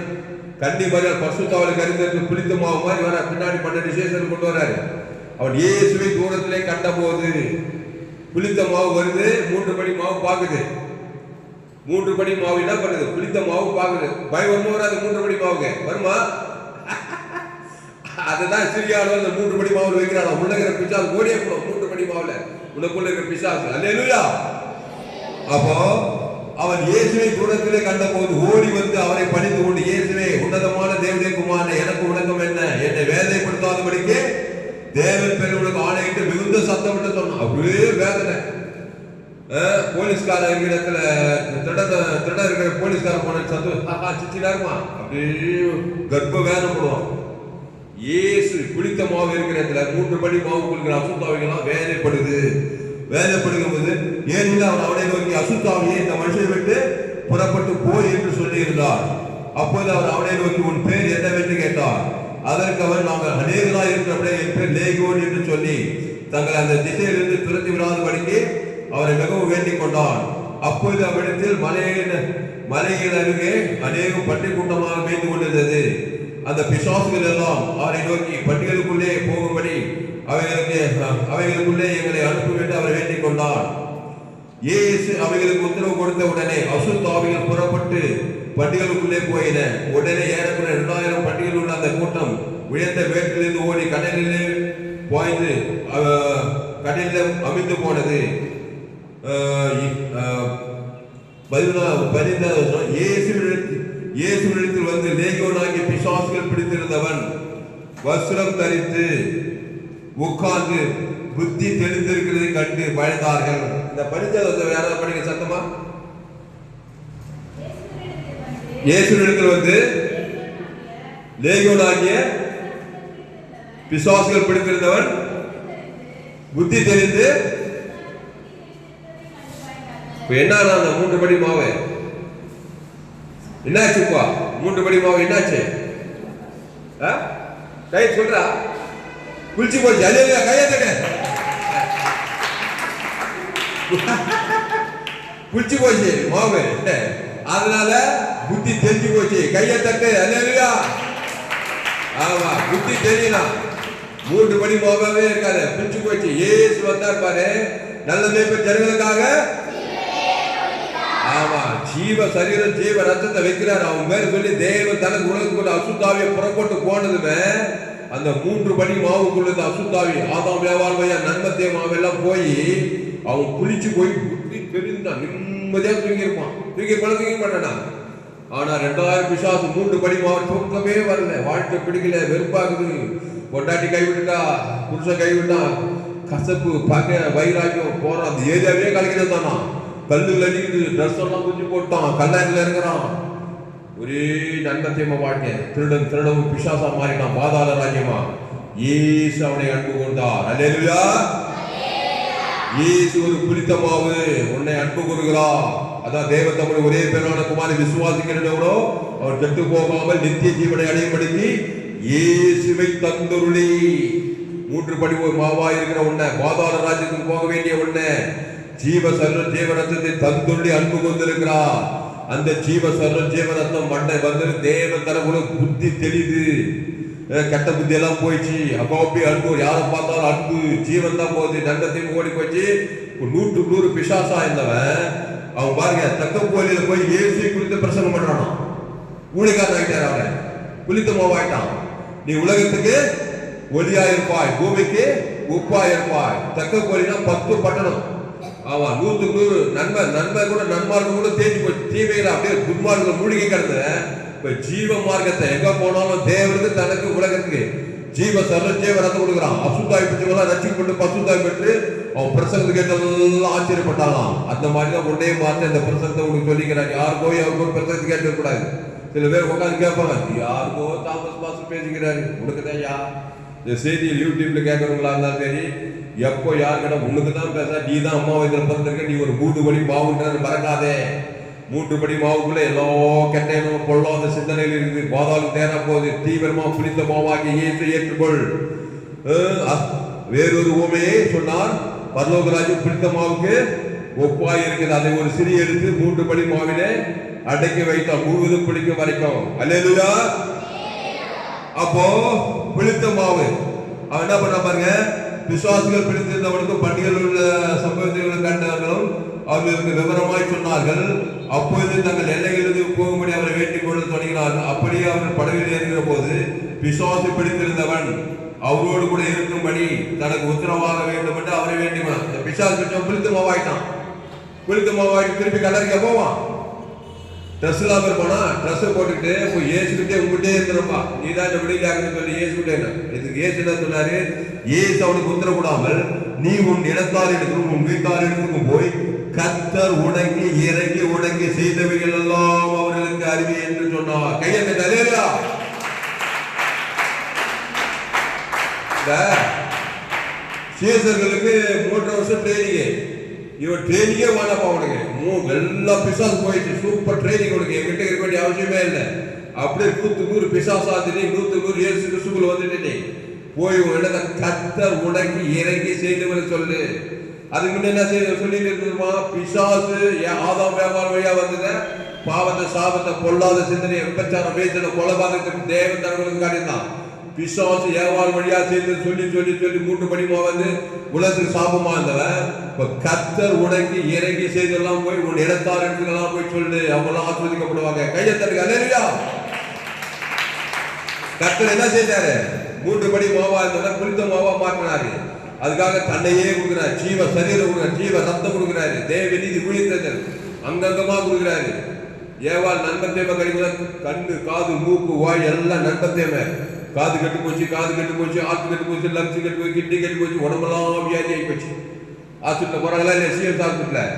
கன்னி மரியாள் பரிசுத்தாவில கருத்து புளித்த மாவு மாதிரி வர பின்னாடி 12 சேஷன் கொண்டு வராரு. அவன் இயேசுவை தூரத்திலே கண்ட போது புளித்த மாவு வருது, 3 படி மாவு பாக்குது. 3 படி மாவு என்ன பண்ணுது? புளித்த மாவு பாக்குது. பயம் வருமா வராது? 3 படி மாவுக்கு வருமா? அதுதான் சிரியாவில் அந்த 3 படி மாவுல வைக்கிறாங்க. உள்ள இருக்கிற பிசாசு ஓடியே போடும். 3 படி மாவுல உனக்குள்ள இருக்கிற பிசாசு. அல்லேலூயா. அப்போ அவன் இயேசுவை தூரத்திலே கண்ட போது ஓடி வந்து அவரை பணிந்து கொண்டு, இயேசுவே, உன்னதமான தேவனுடைய குமாரனே, எனக்கு உலகம் என்ன, என்னை வேதனைப்படுத்தாதபடிக்கு தேவன் பேர் உனக்கு ஆணையிட்டு மிகுந்த சத்தம் விட்டு சொன்னான். அப்படியே வேதனை. போலீஸ்கார இடத்துல திருட இருக்கிற போலீஸ்கார போன சத்தம் சிச்சினா இருமா, அப்படியே கர்ப்ப வேதனை போடுவான். இயேசு புளித்த மாவு இருக்கிற இடத்துல 3 படி மாவு கொடுக்கிற அசுத்தாவிகளாம் வேதனைப்படுகும் போது ஏனெனில் அவன் அவனை நோக்கி, அசுத்தாவியை இந்த மனுஷனை விட்டு புறப்பட்டு போய் என்று சொல்லி இருந்தார். அப்போது அவர் அவனை நோக்கி, உன் பேர் என்னவென்று கேட்டார். அதற்கு அவன், நாங்கள் அநேகராக இருக்கிறபடியே என் பேர் லேகியோன் என்று சொல்லி தங்களை அந்த திசையிலிருந்து துரத்தி விடாதபடிக்கு அவரை மிகவும் வேண்டிக் கொண்டான். அப்போது அவ்விடத்தில் மலைகள் அருகே அநேகம் பன்றி கூட்டமாக மேய்ந்து கொண்டிருந்தது. அந்த பிசாசுகள் எல்லாம் அவரை நோக்கி, பண்டிகளுக்குள்ளே போகும்படி அவைகளுக்குள்ளே எங்களை அனுப்பும் என்று அவரை வேண்டிக் கொண்டான். இயேசு அவைகளுக்கு உத்தரவு கொடுத்த உடனே அசுத்தாவிகள் புறப்பட்டு பண்டிகளுக்குள்ளே போயின. உடனே ஏறக்குறை 2000 பண்டிகள் உள்ள அந்த கூட்டம் உயர்ந்த வேட்டிலிருந்து ஓடி கடலிலே பாய்ந்து கடலில் அமிழ்ந்து போனது. 14 இயேசுவிடத்தில் வந்து லேகியோனாகிய பிசாசுகள் பிடித்திருந்தவன் வஸ்திரம் தரித்து உட்கார்ந்து புத்தி தெளிந்திருக்கிறதை கண்டு பயந்தார்கள். இந்த படித்ததை யாராவது படிக்க சத்தமா? இயேசுவிடத்தில் வந்து லேகியோனாகிய பிசாசுகள் பிடித்திருந்தவன் புத்தி தெரிந்து என்ன அந்த 3 படி மாவு என்னாச்சுப்பா? 3 படி மாவு என்னாச்சு? கை சொல்றா, குளிச்சு போச்சு. அல்லேலூயா. கையை தட்டு. குளிச்சு போச்சு மாவு, அதனால புத்தி தெரிஞ்சு போச்சு. கையை தட்டு. அல்லேலூயா. ஆமா, புத்தி தெரியலாம். 3 படி மாவாவே இருக்காது, குளிச்சு போச்சு. ஏசு வந்தார் பாரு, நல்ல மேய்ப்பர் ஜனங்களுக்காக. ஆமா, ஜீவ சரீரம் ஜீவ ரத்தத்தை வைக்கிறார். அவன் பேர் சொல்லி தேவன் தனக்கு உலகத்துக்குள்ள அசுத்தாவியை புறப்பட்டு போனதுமே அந்த 3 படி மாவுக்குள்ளது அசுத்தாவி ஆதாம் ஏவாள் வழியா நன்மத்தே மாவெல்லாம் போய் அவன் குளிச்சு போய் புத்தி தெரிந்தான். நிம்மதியா தூங்கியிருப்பான். தூங்கி மாட்டானா? ஆனா 2000 பிசாசு 3 படி மாவு தூக்கமே வரல. வாழ்க்கை பிடிக்கல, வெறுப்பாகுது. பொண்டாட்டி கைவிட்டா, புருஷன் கைவிட்டா, கசப்பு பக வைராக்கியம் போறான். அந்த ஏரியாவே கலக்கிறது தானா. கல்லுகள் அடிக்குது, ட்ரெஸ் எல்லாம் குஞ்சு போட்டான், கல்லாரில் இருக்கிறான். ஒரே நன்மத்தியமா வாழ்க்கை. திருடவும் பிசாசா மாறினான், பாதாள ராஜ்யமா. இயேசு அவனை அன்பு கொண்டார். அல்லேலூயா. இயேசு ஒரு புளித்த மாவு, உன்னை அன்பு கூறுகிறார். அதான் தேவ தம்முடைய ஒரே பேரான குமாரனை விசுவாசிக்கிறவனோ அவர் கெட்டு போகாமல் நித்திய ஜீவனை அடையும்படிக்கு இயேசுவை தந்துருளி. 3 படி மாவா இருக்கிற உன்னை, பாதாள ராஜ்யத்துக்கு போக வேண்டிய உன்னை ஜீவ ரத்தத்தை தந்துள்ளி அன்பு கொண்டிருக்கிறார். அந்த ஜீவ ரத்தம் மண்டை வந்து தேவ தரப்புல புத்தி தெளிது. கெட்ட புத்தி எல்லாம் போயிடுச்சு. அப்போ அப்படியே அன்பு, யாரை பார்த்தாலும் அன்பு, ஜீவன் தான் போகுது, தண்டத்தையும் ஓடி போச்சு. 100 பிசாசா இருந்தவன் அவன் பாருங்க தக்க கோயில போய் இயேசு குறித்து பிரசங்கம் பண்றான். ஊழியக்காரன் ஆகிட்டார், அவன் புளித்த மாவாயிட்டான். நீ உலகத்துக்கு ஒளியா இருப்பாய், பூமிக்கு உப்பா இருப்பாய். தக்க கோயில்னா 10 பட்டணம். ஆமா, 100 நன்மை கூட நன்மார்க்கம் கூட தேடி போய் தீமைகளை அப்படியே துன்மார்க்கம் மூழ்கி கிடந்த இப்ப ஜீவ மார்க்கத்தை எங்க போனாலும் தேவனுக்கு தனக்கு உலகத்துக்கு ஜீவ ஜீவ ரத்தம் கொடுக்குறான். அசுத்தாய் பெற்றவங்களாம் ரட்சிக்கப்பட்டு பசுத்தாய் பெற்று அவன் பிரசங்கத்துக்கு கேட்டெல்லாம் ஆச்சரியப்பட்டாலாம். அந்த மாதிரிதான் ஒன்னே மாத்த இந்த பிரசங்கத்தை உனக்கு சொல்லிக்கிறாங்க. யாருக்கோ அவருக்கு ஒரு பிரசங்கத்தை கேட்டு கூடாது. சில பேர் உட்காந்து கேட்பாங்க, யாருக்கோ தாமஸ் பாஸ் பேசிக்கிறாரு, உனக்குதான் யா இந்த செய்தியில் யூடியூப்ல கேட்கறவங்களா இருந்தாலும் சரி, எப்போ யாருக்கிட்ட உனக்கு தான் பேச, நீ தான் அம்மா வயதில் பிறந்திருக்க, நீ ஒரு 3 படி மாவுன்றது மறக்காதே. 3 படி மாவுக்குள்ள எல்லா கெட்டையும் பொல்லாத சிந்தனையில் இருக்குது. பாதாளம் தேர போகுது. தீவிரமா புளித்த மாவாகி ஏற்றுக்கொள். வேறொரு உவமையை சொன்னார், பரலோகராஜ்யம் புளித்த மாவுக்கு ஒப்பாய் இருக்குது. அதை ஒரு சிறிய எடுத்து 3 படி மாவிலே அடக்கி வைத்தால் முழுவதும் பிடிக்கும் வரைக்கும். அல்லேலூயா. அப்போ புளித்த மாவு அவன் என்ன பண்ண பாருங்க, விசுவாசிகள் பிடித்திருந்தவனுக்கும் பண்டிகையில் உள்ள சம்பவத்தை கண்டவர்களும் அவர்களுக்கு விவரமாய் சொன்னார்கள். அப்பொழுது தங்கள் எல்லைகளிலிருந்து போகும்படி அவரை வேண்டிக் கொள்ள தொடங்கினார்கள். அப்படியே அவர்கள் படவில் ஏறுகிற போது பிசாசு பிடித்திருந்தவன் அவரோடு கூட இருக்கும்படி தனக்கு உத்தரவாக வேண்டும் என்று அவரை வேண்டினான். இந்த பிசாசு பிடிச்சவன் புளித்த மாவாயிட்டான். புளித்த மாவாயிட்டு திருப்பி கல்லறிக்க போவான். ட்ரெஸ் இல்லாம இருப்பானா, ட்ரெஸ் போட்டுக்கிட்டு போய் ஏசுக்கிட்டே உங்ககிட்டே இருந்துருப்பா, நீ தான் இந்த விடுதலையாகன்னு சொல்லி ஏசுக்கிட்டே. இதுக்கு ஏசு என்ன சொன்னாரு, ஏசு அவனுக்கு உத்தரவிடாமல் நீ உன் இடத்தார் இடத்துக்கும் உன் வீட்டார் இடத்துக்கும் போய் கர்த்தர் உணங்கி இறங்கி உணங்கி செய்தவைகள் எல்லாம் அவர்களுக்கு அறிவி என்று சொன்னார். கையெழுத்து தலையா சீசர்களுக்கு 3 வருஷம் ட்ரைனிங். இவன் ட்ரைனிங்கே வேணாப்பா உனக்கு, எல்லாம் பிசாசு போயிடுச்சு, சூப்பர் ட்ரைனிங் உனக்கு, என்கிட்ட இருக்க வேண்டிய அவசியமே இல்லை. அப்படியே 100 பிசாசாத்தினி 100 இயேசு கிறிஸ்துக்குள்ள வந்துட்டு போய் உன்னிடத்தை கர்த்தர் உணங்கி இறங்கி செய்தவர்கள் சொல்லு. அதுக்கு முன்ன என்ன செய்ய சொல்லிட்டு இருக்குமா, பிசாசு ஆதாம் வியாபாரம் வழியா வந்தத பாவத்தை சாபத்தை பொல்லாத சிந்தனை விபச்சாரம் பேசுற கொலைபாதகத்துக்கு தேவன் தரங்களுக்கு காட்டியிருந்தான். பிசாசு ஏவாள் வழியா செய்து சொல்லி 3 படிமா வந்து உலகத்துக்கு சாபமா இருந்தவன் இப்ப கர்த்தர் உனக்கு இறங்கி செய்தெல்லாம் போய் உன் இடத்தார் இடத்துக்கெல்லாம் போய் சொல்லு, அவங்களாம் ஆஸ்வதிக்கப்படுவாங்க. கையத்தருக்கு அல்லேலூயா. கர்த்தர் என்ன செய்தாரு, 3 படி மாவா இருந்தவன் புளித்த மாவா மாற்றினாரு. அதுக்காக தன்னையே கொடுக்குறாரு, ஜீவ சரீரம் கொடுக்குறாரு, ஜீவ ரத்தம் கொடுக்குறாரு, தேவ நீதி ஊழியர்கள் அங்கங்கமா கொடுக்குறாரு. ஏவாள் நண்பத்தேம கழிவுல கண்ணு காது மூக்கு வாய் எல்லாம் நண்பத்தேம. காது கட்டு போச்சு, ஆத்து கட்டு போச்சு, லங்ஸ் கட்டு போய், கிட்னி கட்டு போச்சு, உடம்பெல்லாம் வியாதி ஆகி போச்சு. ஹாஸ்பிட்டல் போறாங்களா இல்லையா, சிஎஸ் ஹாஸ்பிட்டல்.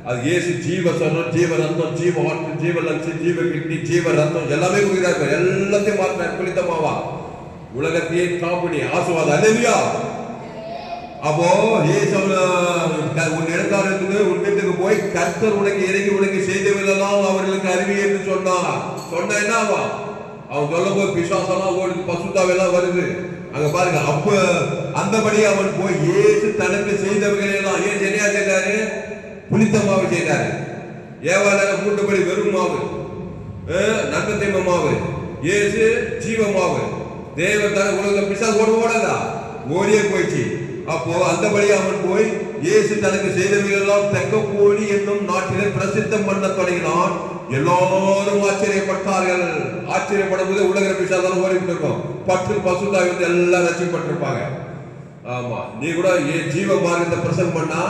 அது ஏசு ஜீவ சரம், ஜீவ ரத்தம், ஜீவ ஹார்ட், ஜீவ லங்ஸ், ஜீவ கிட்னி, ஜீவ ரத்தம் எல்லாமே கொடுக்குறாரு. எல்லாத்தையும் மாத்தினார் புளித்தமாவா. உலகத்தையே காப்பணி ஆசுவாதம். அல்லேலூயா. அப்போ ஏசு உன் இடத்தாரத்துக்கு உன் வீட்டுக்கு போய் கர்த்தர் உனக்கு இறங்கி உனக்கு செய்தவெல்லாம் அவர்களுக்கு அறிவி என்று சொன்னார். சொன்ன என்ன ஆவா, அவன் சொல்லும் போது பிசாசெல்லாம் ஓடுது, பசுத்தாவெல்லாம் வருது. அங்க பாருங்க, அப்ப அந்தபடி அவன் போய் ஏசு தனக்கு செய்தவர்கள் எல்லாம் ஏசு என்ன செய்தாரு, புளித்த மாவு செய்தாரு. ஏவாள 3 படி வெறும் மாவு, நன்மத்தேம மாவு, ஏசு ஜீவ மாவு. தேவன் தன உலக பிசாசு ஓடாதா, ஓடியே போயிடுச்சு. அப்போ அந்தபடி அவன் போய் இயேசு தனக்கு செய்தவைகள் எல்லாம் தெக்கப்போலி என்னும் நாட்டிலே பிரசித்தம் பண்ண தொடங்கினான். எல்லாரும் ஆச்சரியப்பட்டார்கள். ஆச்சரியப்படும் போது உலக பிசாசாலும் ஓடிட்டு இருக்கோம். பசுதாய் வந்து எல்லாம் ரசிக்கப்பட்டிருப்பாங்க. ஆமா, நீ கூட ஜீவ மார்க்கத்தை பிரசங்கம் பண்ணா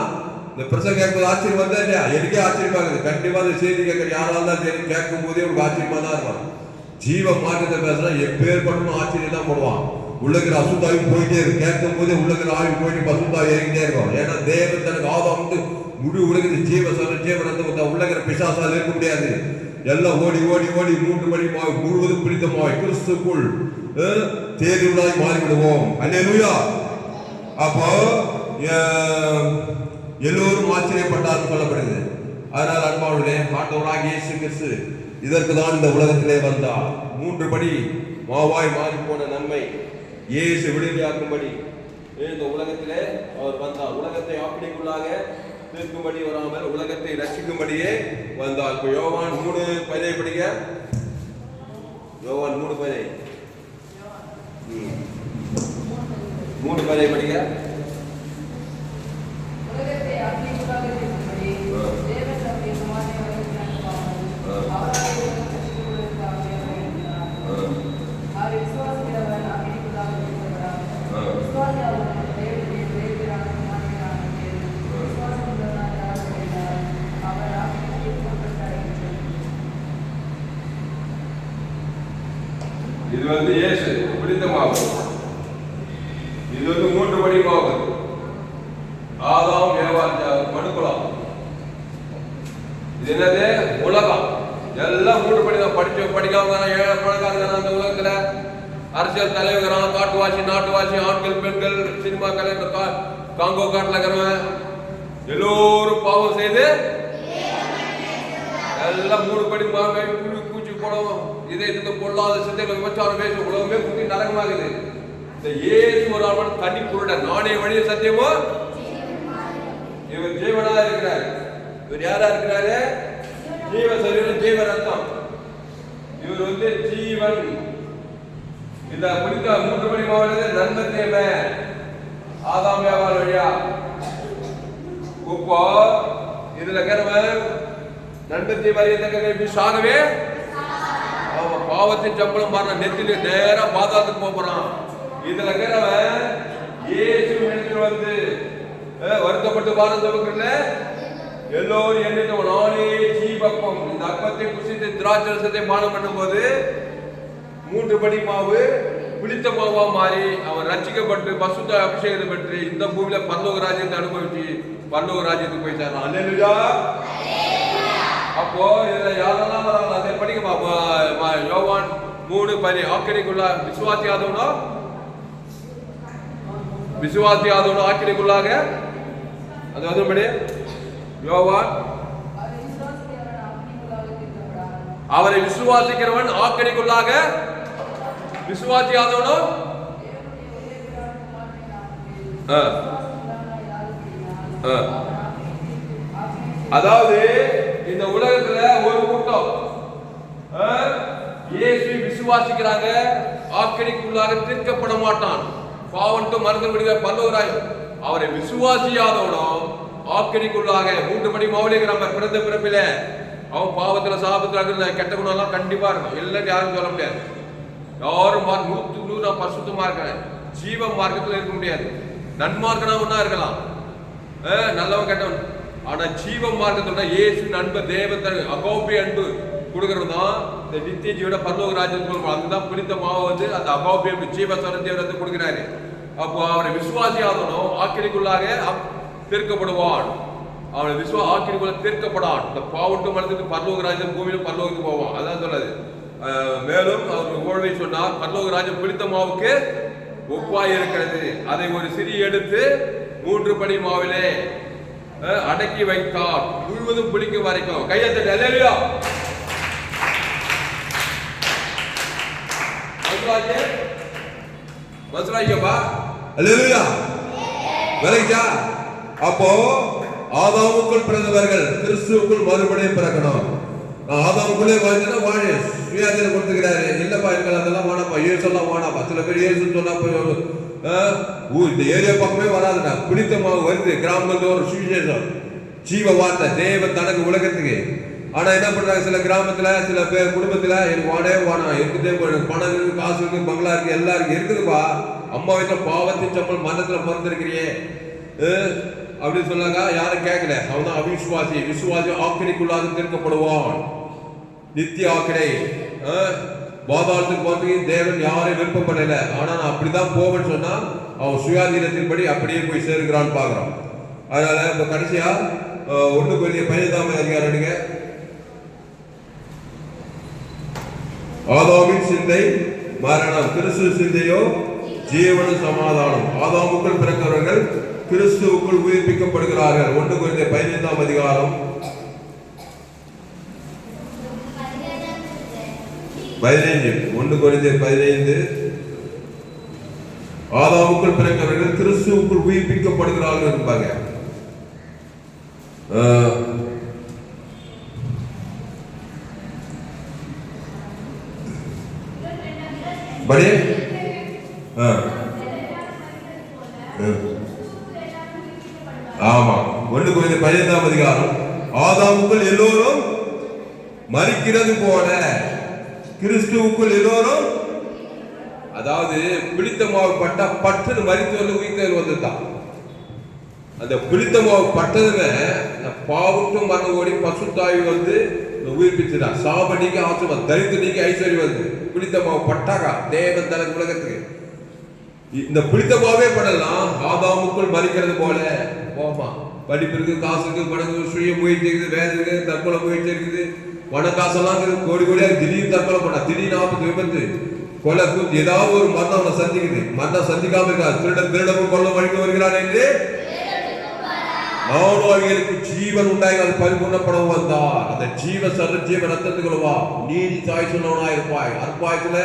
இந்த பிரசங்கம் கேட்கும்போது ஆச்சரியம் வந்தா இல்லையா, எனக்கே ஆச்சரியமா இருக்குது. கண்டிப்பா இந்த செய்தி கேட்கற யாராலும் தான் சரி, கேட்கும் போதே உனக்கு ஆச்சரியமா தான் இருக்கும். ஜீவ மார்க்கத்தை பேசுனா எப்பேற்பட்டணும் ஆச்சரியம் தான் போடுவான். உள்ளகிற அசுத்தாயும் போயிட்டே இருக்கு, கேட்கும் போதே உள்ளகிற ஆய்வு போயிட்டு பசுத்தாய் இறங்கிட்டே இருக்கும். ஏன்னா தேவன் தனக்கு ஆதாம் வந்து முழு உலகத்து ஜீவ ரத்தம் உள்ளகிற பிசாசால் இருக்க முடியாது. எல்லாம் ஓடி 3 படி முழுவதும் பிடித்தமாய் கிறிஸ்துக்குள் தேர்வுளாய் மாறிவிடுவோம். அல்லேலூயா. அப்போ எல்லோரும் ஆச்சரியப்பட்டார் சொல்லப்படுது. அதனால் அன்பானவர்களே, ஆண்டவராகிய இயேசு கிறிஸ்து இதற்கு தான் இந்த உலகத்திலே வந்தார். 3 படி மாவாய் மாறி போன நன்மை இயேசு விடுதலையாக்கும்படி இந்த உலகத்திலே அவர் வந்தார். உலகத்தை ஆப்பிடிக்குள்ளாக தீர்க்கும்படி வராமல் உலகத்தை ரட்சிக்கும்படியே வந்தார். இப்போ யோவான் 3:10 படிங்க. யோவான் 3:10. மூணு பேரை படிக்க. இது வந்து இயேசு பிடித்த மாவு. இது வந்து மூன்று படி மாவு. ஆதாம் ஏவாள் மனுக்குலம். இது என்னது? உலகம். எல்லாம் மூன்று படி தான். படிக்காம ஏழை பழக்காரங்க அந்த உலகத்துல அரசியல் தலைவரான், காட்டுவாசி, நாட்டுவாசி, ஆண்கள், பெண்கள், சினிமா கலைஞர், காங்கோ காட்டுல இருக்கிறவன் எல்லோரும் பாவம் செய்து எல்லாம் மூணு படி மாவை பூச்சி போடவும் இதை இதுக்கு பொருளாத சிந்தைகள் விபச்சாரம் பேசும் உலகமே குத்தி நரகமாகுது. இந்த இயேசு ஒரு ஆள் தனி குருடன். நானே வழிய சத்தியமோ இவர் ஜீவனா இருக்கிறார். இவர் யாரா இருக்கிறாரு? ஜீவ சரீரம், ஜீவ ரத்தம். இவர் வந்து ஜீவன். இந்த புனித மூன்று படி மாவட்டத்தை நன்மத்தேமே ஆதாம் ஏவாள் வழியா இப்போ இதுல இருக்கிறவன் நன்மத்தை வரையத்தக்க சாகவே அவன் பாவத்தின் சம்பளம் மாறின நெத்தில நேரா பாதாளத்துக்கு போறான். இதுல இருக்கிறவன் இயேசு இடத்துல வந்து வருத்தப்பட்டு பாரம் தவிர்க்கல எல்லோரும் எண்ணிட்டு நானே ஜீவப்பம். இந்த அப்பத்தை குசித்து திராட்சரசத்தை பானம் பண்ணும் போது மூன்று படி மாவு புளித்த மாவா மாறி அவன் ரட்சிக்கப்பட்டு பசுத்த அபிஷேகத்தை பெற்று இந்த பூமியில பரலோக ராஜ்யத்தை அனுபவிச்சு பரலோக ராஜ்யத்துக்கு போய் சேர்றான். அல்லேலூயா. அப்போ இதுல யாரெல்லாம் வராங்க அதை படிக்க. யோவான் 3:10 ஆக்கினைக்குள்ள விசுவாசியாதவனோ ஆக்கினைக்குள்ளாக அது அதுபடி யோவான் அவரை விசுவாசிக்கிறவன் ஆக்கினைக்குள்ளாக விசுவாசியாதவனோ அதாவது இந்த உலகத்துல ஒரு கூட்டம் இயேசு விசுவாசிக்கிறாங்க, ஆக்கினைக்குள்ளாக தீர்க்கப்பட மாட்டான். பாவன்ட்டு மருந்து முடிகிற பல்லவராய் அவரை விசுவாசியாதவனோ ஆக்கினைக்குள்ளாக மூன்று படி மௌலிகிற பிறந்த பிறப்பில அவன் பாவத்துல சாபத்துல கெட்ட குணம் எல்லாம் கண்டிப்பா இருக்கும். எல்லாம் யாரும் சொல்ல முடியாது. யாரும் 100% நான் பரிசுத்தமா இருக்கிறேன் ஜீவ மார்க்கத்துல இருக்க முடியாது. நன்மார்க்கனா ஒன்னா இருக்கலாம், நல்லவன் கெட்டவன். ஆனா ஜீவ மார்க்கத்தோட இயேசு அன்பு தேவத்தை அகோபி அன்பு கொடுக்கறது தான் இந்த நித்திய ஜீவன பரலோக ராஜ்யம் சொல்றோம். அதுதான் புனித மாவை வந்து அந்த அகோபி அன்பு ஜீவஸ்வர தேவரத்தை கொடுக்கிறாரு. அப்போ அவரை விசுவாசியாதவனும் ஆக்கினைக்குள்ளாக தீர்க்கப்படுவான். அவனை ஆக்கினைக்குள்ள தீர்க்கப்படான். இந்த பாவட்டு மனத்துக்கு பரலோக ராஜ்யம் பூமியில பரலோகத்துக்கு போவான். அதான் சொல்லுது. மேலும் அவர் ஓழ்வை சொன்னார், பரலோக ராஜ்யம் புளித்த மாவுக்கு ஒப்பாய் இருக்கிறது. அதை ஒரு சிறி எடுத்து மூன்று படி மாவிலே அடக்கி வைத்தார், முழுவதும் புளிக்கும் வரைக்கும். கையத்தட்டு. அல்லேலூயா. மசுராய்க்கப்பா. அல்லேலூயா. விளைச்சா. அப்போ ஆதாமுக்குள் பிறந்தவர்கள் கிறிஸ்துவுக்குள் மறுபடியும் பிறக்கணும். ஆதாமுக்குள்ளே வாழ்ந்துன்னா வாழ சுயாதீனம் கொடுத்துக்கிறாரு. இல்லப்பா எங்கள் அதெல்லாம் வேணாப்பா, இயேசெல்லாம் வேணாப்பா. சில பேர் இயேசுன்னு சொன்னா இந்த ஏரியா பக்கமே வராதுடா. பிடித்தமாக வருது கிராமத்துல ஒரு சுவிசேஷம் ஜீவ வார்த்தை தேவ தனக்கு உலகத்துக்கு. ஆனா என்ன பண்றாங்க சில கிராமத்துல சில பேர் குடும்பத்துல எனக்கு வாடே வானம் இருக்குது, பணம் இருக்கு, காசு இருக்கு, பங்களா இருக்கு, எல்லாம் இருக்கு, இருக்குதுப்பா. அம்மா வீட்டுல பாவத்தின் சம்பளம் மரணத்துல பிறந்திருக்கிறியே அப்படின்னு சொன்னாங்க. யாரும் கேட்கல. அவன் தான் அவிசுவாசி. விசுவாசி ஆக்கினைக்குள்ளாக தீர்க்கப்படுவான். நித்திய ஆக்கினை. பாதாளத்துக்கு போறதுக்கு தேவன் யாரையும் விருப்பப்படல. ஆனா நான் அப்படிதான் போவேன்னு சொன்னா அவன் சுயாதீனத்தின்படி அப்படியே போய் சேர்க்கிறான்னு பாக்குறான். அதனால இப்ப கடைசியா 1 Corinthians 15 அதிகாரம் எடுங்க. ஆதாமின் சிந்தை மரணம், கிறிஸ்து சிந்தையோ ஜீவனும் சமாதானம். ஆதாமுக்குள் பிறக்கிறவர்கள் கிறிஸ்துவுக்குள் உயிர்ப்பிக்கப்படுகிறார்கள். 1 Corinthians 15 அதிகாரம் 15. 1 Corinthians 15. ஆதாமுக்குள் பிறக்கிறவர்கள் கிறிஸ்துவுக்குள் உயிர்ப்பிக்கப்படுகிறார்கள் இருப்பாங்க. படி ஆ. ஆமா, 1 கொரிந்தியர் 15ஆம் அதிகாரம், ஆதாமுக்குள் எல்லோரும் மரிக்கிறது போல கிறிஸ்துவுக்குள் எல்லோரும், அதாவது புளித்த மாவு பட்டா பட்டுன்னு மரித்து வந்து உயிர்த்தல் வந்துட்டான். அந்த புளித்த மாவு பட்டதுமே பாவட்டும் மரணம் ஓடி பசுத்தாய் வந்து உயிர்ப்பிச்சுட்டான். சாப நீக்கி ஆசீர்வாதம், தரித்திர நீக்கி ஐஸ்வர்யம் வந்து புளித்த மாவு பட்டாக்கா தேவன் தனக்கு உலகத்துக்கு. இந்த புளித்த மாவே படலாம் ஆதாமுக்குள் மரிக்கிறது போல. போமா, படிப்பு இருக்கு, காசு இருக்கு, பணம், சுய முயற்சி இருக்குது, வேலை இருக்குது, தற்கொலை முயற்சி இருக்குது, பண காசெல்லாம் இருக்குது, கோடி கோடியாக திடீர்னு தற்கொலை பண்ணா, திடீர்னு ஆபத்து, விபத்து, கொலை, கூத்து, ஏதாவது ஒரு மரணம் அவனை சந்திக்குது. மரணம் சந்திக்காம இருக்காது. திருடமும் கொல்ல வழிக்கு வருகிறான் என்று நானும் அவர்களுக்கு ஜீவன் உண்டாகி அது பரிபூர்ணப்படவும் வந்தார். அந்த ஜீவ ரத்தத்துக்குள்ளவா நீதி தாய் சொன்னவனா இருப்பாய். அற்பாயத்துல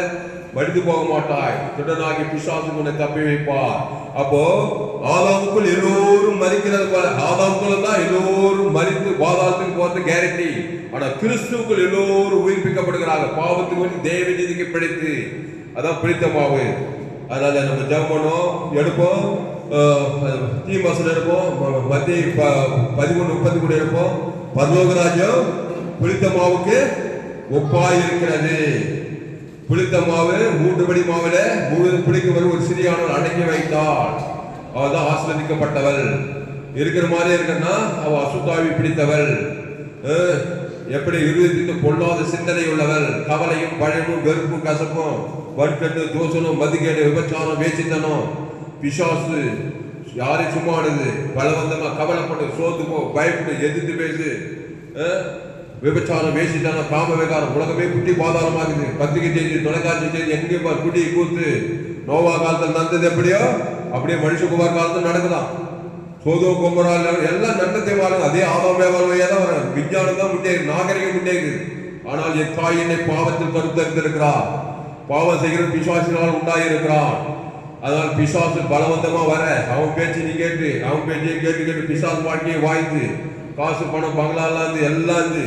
மடித்து போக மாட்டாய். திருடனாகி பிசாசு உன்னை தப்பி வைப்பார். அப்போ ஆதாமுக்குள் எல்லோரும் மரிக்கிறது போல, ஆதாமுக்குள்ள தான் எல்லோரும் மரித்து பாதாளத்துக்கு போறது கேரண்டி. ஆனா கிறிஸ்துவுக்குள் எல்லோரும் உயிர்ப்பிக்கப்படுகிறாங்க. பாவத்துக்கு வந்து தேவ நீதிக்கு பிடித்து, அதான் பிடித்த மாவு. அதனால நம்ம ஜெபம் பண்ணோம், எடுப்போம், தீமாசம் எடுப்போம், மத்திய 13:33 எடுப்போம். பரலோக ராஜ்யம் புளித்த மாவுக்கு ஒப்பாய் இருக்கிறது. புளித்த மாவு 3 படி மாவுல முழுவதும் புளிக்க வரும் ஒரு சிறியானவள் அடங்கி வைத்தாள். அவள்தான் ஆசீர்வதிக்கப்பட்டவள். இருக்கிற மாதிரி இருக்குன்னா அவ அசுத்தாவி பிடித்தவள். எப்படி இருதயத்துக்கு பொல்லாத சிந்தனை உள்ளவள், கவலையும் பழமும் வெறுப்பும் கசப்பும் வன்கட்டு தோசனம் மதிக்கேடு விபச்சாரம் வேசித்தனம் பிசாசு யாரை சும்மானது பலவந்தமா கவலைப்பட்டு சோத்துப்போ பயப்பட்டு எதிர்த்து பேசு விபச்சாரம் வேசித்தனம் காம விகாரம் உலகமே குட்டி பாதாளமாகுது. பத்திரிகை செய்தி தொலைக்காட்சி செய்தி எங்கே குடி கூத்து நோவா காலத்தில் நடந்தது எப்படியோ அப்படியே மனுஷகுமார் காலத்தில் நடக்குதான். சோதோ கொம்பரால் எல்லாம் நன்மத்தை வாழும். அதே ஆதாம் வியாபாரம் தான் வரும். விஞ்ஞானம் தான் முன்னேறுது, நாகரிகம் முன்னேறுது. ஆனால் என் தாய் என்னை பாவத்தில் கருத்தறிந்திருக்கிறார். பாவம் செய்கிற பிசாசினால் உண்டாயிருக்கிறான். அதனால் பிசாசு பலவந்தமா வர அவன் பேச்சு நீ கேட்டு, அவன் பேச்சை கேட்டு கேட்டு பிசாசு வாழ்க்கையை வாய்ந்து காசு பணம் பங்களாலாம் இருந்து எல்லாம் இருந்து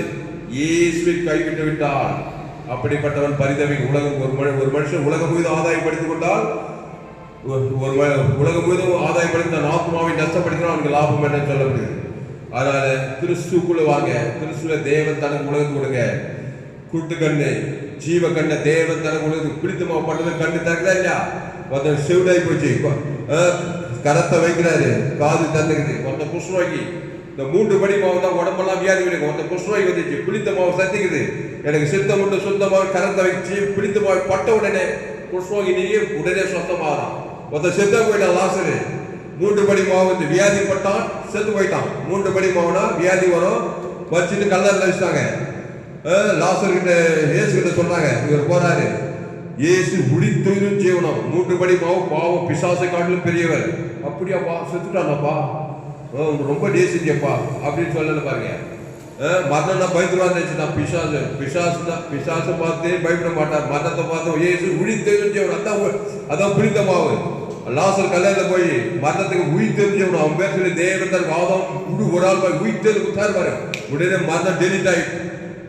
இயேசுவை கைவிட்டு விட்டான். அப்படிப்பட்டவன் பரிதவி. உலகம் ஒரு மனுஷன் உலகம் முழுவதும் ஆதாயப்படுத்திக் கொண்டால், ஒரு உலகம் முழுவதும் ஆதாயப்படுத்த ஆத்மாவை நஷ்டப்படுத்தினா அவனுக்கு லாபம் என்ன சொல்லப்படுது. அதனால கிறிஸ்துக்குள்ள வாங்க. கிறிஸ்துவ தேவன் தனக்கு உலகத்துக்கு கொடுங்க. கூட்டு கண்ணு ஜீவ கண்ண தேவன் தனக்கு உலகத்துக்கு பிடித்தமா பண்ணது கண்ணு தருதா இல்லையா? ஒருத்தன் செவிடாய் போச்சு, கரத்தை வைக்கிறாரு, காது தந்துக்குது. ஒருத்தன் குஷ்ணோகி, இந்த 3 படி மாவு தான் உடம்பெல்லாம் வியாதி கிடைக்கும். ஒருத்தன் குஷ்ணோகி வந்துச்சு, பிடித்த மாவு சத்திக்குது, எனக்கு சித்தம் மட்டும் சுத்தமாக கரத்தை வச்சு பிடித்த மாவு பட்ட உடனே குஷ்ணோகி நீங்க உடனே சொத்தமாகறான். ஒருத்தன் செத்த போயிட்டான் லாசரு. 3 படி மாவு வந்து வியாதி பட்டான், செத்து போயிட்டான். 3 படி மாவுனா வியாதி வரும், வச்சுட்டு கல்லறையில் வச்சுட்டாங்க. லாசர் கிட்ட இயேசு கிட்ட சொல்றாங்க, இவர் போறாரு, இயேசு உழித்தொழிலும் ஜீவனம். 3 படி மாவு பாவம் பிசாசை காட்டிலும் பெரியவர். அப்படியாப்பா செத்துட்டானப்பா, ரொம்ப டேசிட்டியப்பா அப்படின்னு சொல்லல பாருங்க. மரணம்னா பயந்துருவான்னு நினைச்சுட்டான். பிசாசை பார்த்து பயப்பட மாட்டார். மரணத்தை பார்த்து இயேசு உழித்தொழிலும் ஜீவனம். அதான் புளித்த மாவு. லாசர் கல்யாணத்துல போய் மரணத்துக்கு உயிர் தெரிஞ்சவனும் அவன் பேர் சொல்லி தேவன் வாதம் ஒரு ஆள் போய் உயிர் தெரிஞ்சு உத்தாரு. உடனே மரணம் டெலிட் ஆயிட்டு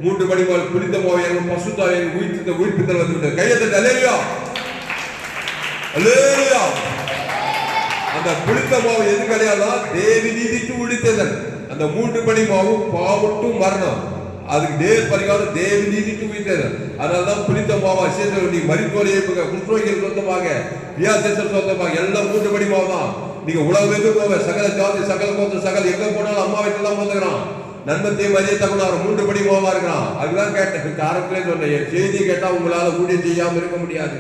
3 படி மாவு புளித்த மாவு பசுத்தாய் உயிர்ப்பித்தல் வந்து கையத்தை அல்லேலூயா அல்லேலூயா. அந்த புளித்த மாவு எது கிடையாதா? தேவி நீதிக்கு உழித்ததல். அந்த 3 படி மாவு பாவட்டும் மரணம், அதுக்கு நேர் பரிகாரம் தேவி நீதிக்கு உயிர்த்ததல். அதனாலதான் புளித்த மாவா சேர்த்து நீ மரித்தோரையை குஷ்ணோகிகள் சொந்தமாக வியாதேசம் சொந்தமாக எல்லாம் 3 படி மாவு தான். நீங்க உலகம் எங்க போவ, சகல ஜாதி சகல கோத்திர சகல எங்க போனாலும் அம்மா வீட்டுலாம் வந்துக்கிறான். நன்மத்தை மதிய தகவல் 3 படி மாவா இருக்கிறான். அதுதான் கேட்டேன், காரத்திலே சொன்னேன். செய்தி கேட்டா உங்களால ஊழியம் செய்யாம இருக்க முடியாது.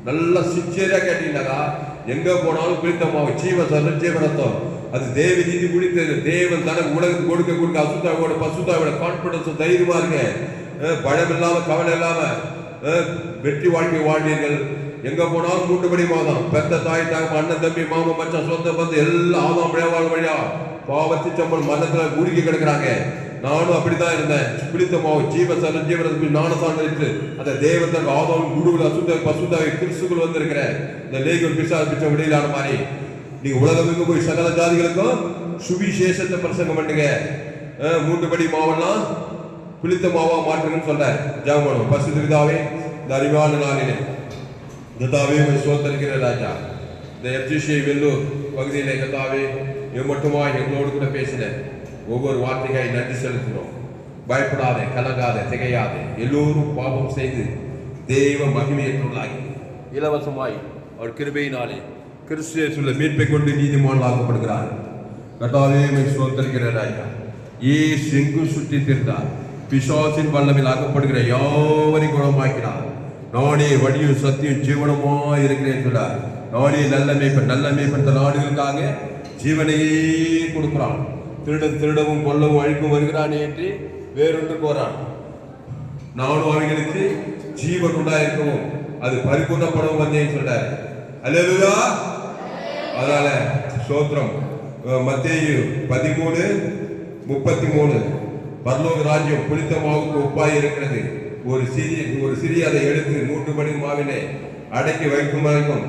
நல்லா சின்சியரா கேட்டீங்கன்னாக்கா எங்க போனாலும் புளித்த மாவு ஜீவரத்தம். அது தேவி நீதி முடித்தது. தேவன் தனக்கு உலகத்துக்கு கொடுக்க அசுத்தாவோட பசுத்தாவோட கான்பிடன்ஸ் தைரியமா இருக்க, பயம் இல்லாம கவலை இல்லாம வெற்றி வாழ்க்கை வாழ்வீர்கள். எங்க போனாலும் 3 படி மாதம். பெத்த தாய் தாய் அண்ணன் தம்பி மாமா மச்சான் சொந்த பந்து எல்லாம் ஆதாம் விளையாட வழியா பாவத்தி சம்பள் மரணத்துல உருகி கிடக்குறாங்க. நானும் அப்படித்தான் இருந்தேன். பிடித்த மாவு ஜீவரத்துக்கு நானும் இருக்கு. அந்த தேவத்தன் ஆதாம் குருவில் அசுத்த பசுத்தாவை கிறிஸ்துக்குள் வந்திருக்கிற இந்த லேகர் பிச்ச விடையிலான மாதிரி நீங்க உலகம் எங்க போய் சகல ஜாதிகளுக்கும் சுவிசேஷத்தை பிரசங்கம் பண்ணுங்க. 3 படி மாவெல்லாம் புளித்த மாவா மாற்றுங்கன்னு சொல்றாரு. ஜெபம் பண்ணுவோம். பரிசுத்த பிதாவே, இந்த அறிவான நாளிலே கர்த்தாவே சோத்தரிக்கிற ராஜா, இந்த எப்சிஷியை வெல்லூர் பகுதியிலே கர்த்தாவே மட்டுமாய் எங்களோடு கூட பேசின ஒவ்வொரு வார்த்தையை நன்றி செலுத்துகிறோம். பயப்படாதே, கலங்காதே, திகையாதே, எல்லோரும் பாவம் செய்து தெய்வ மகிமையற்றுள்ளாகி இலவசமாய் அவர் கிருபையினாலே கிறிஸ்துவுக்குள்ள மீட்பை கொண்டு நீதிமான்களாக்கப்படுகிறார். கர்த்தாவே சோத்தரிக்கிற ராஜா, இயேசு எங்கு சுற்றி திரிந்தார், பிசாசின் வல்லமையில் ஆக்கப்படுகிற யாவரையும் குணமாக்கினார். நானே வழியும் சத்தியம் ஜீவனமாய் இருக்கிறேன் சொன்னார். நானே நல்ல மேய்ப்பன் நாடுகளுக்காக ஜீவனையே கொடுக்கிறான். திருடவும் கொல்லவும் அழிக்கும் வருகிறானே என்று வேறொன்று போறான். நானும் அவர்களுக்கு ஜீவன் உண்டாயிருக்கவும் அது பரிபூர்ணப்படவும் வந்தேன்னு சொல்றாரு. அல்லேலூயா. அதனால சோத்திரம். மத்தேயு 13:33 பரலோக ராஜ்யம் புளித்த மாவுக்கு ஒப்பாய் இருக்கிறது. ஒரு சிறிய அதை எடுத்து 3 மணி மாவிலே அடக்கி வைக்கும் வரைக்கும்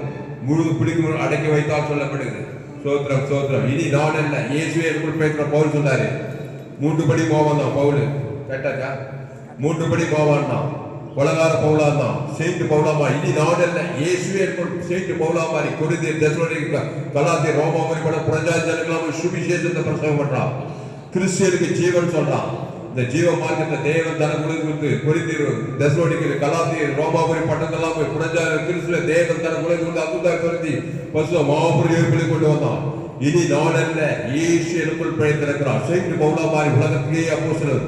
முழு புளிக்கும் அடக்கி வைத்தால் சொல்லப்படுகிறது. சோத்திரம். இனி நான் அல்ல, இயேசுவே எனக்குள் பேசுற பவுல் சொன்னாரு. 3 படி மாவான் தான் பவுல். கேட்டாக்கா 3 படி மாவான் தான், கொலகார பவுலா தான், செயின்ட் பவுலாமா. இனி நான் அல்ல, இயேசுவே எனக்குள் செயின்ட் பவுலா மாதிரி கொரிந்தியர், தெசலோனிக்கே, கலாத்தியர், ரோமா மாதிரி பட பிரஜாஜனங்களாம் சுவிசேஷத்தை பிரசங்கம் பண்றான். கிறிஸ்டியனுக்கு ஜீவன் சொல்றான். இந்த ஜீவ மார்க்கத்தை தேவன் தனக்கு கொடுத்து கொரிந்தியர், தெசலோனிக்கே, கலாத்தியர், ரோமாபுரி பட்டணங்கள்லாம் போய் பிரஜா கிறிஸ்துவ தேவன் தனக்கு கொடுத்து அசுத்தம் கருதி பசு மாபுரி கொண்டு வந்தான். இனி நான் அல்ல, இயேசு எனக்குள் பிழைத்திருக்கிறார். செயின்ட் பவுலா மாதிரி உலகத்திலேயே அப்போஸ்தலர்,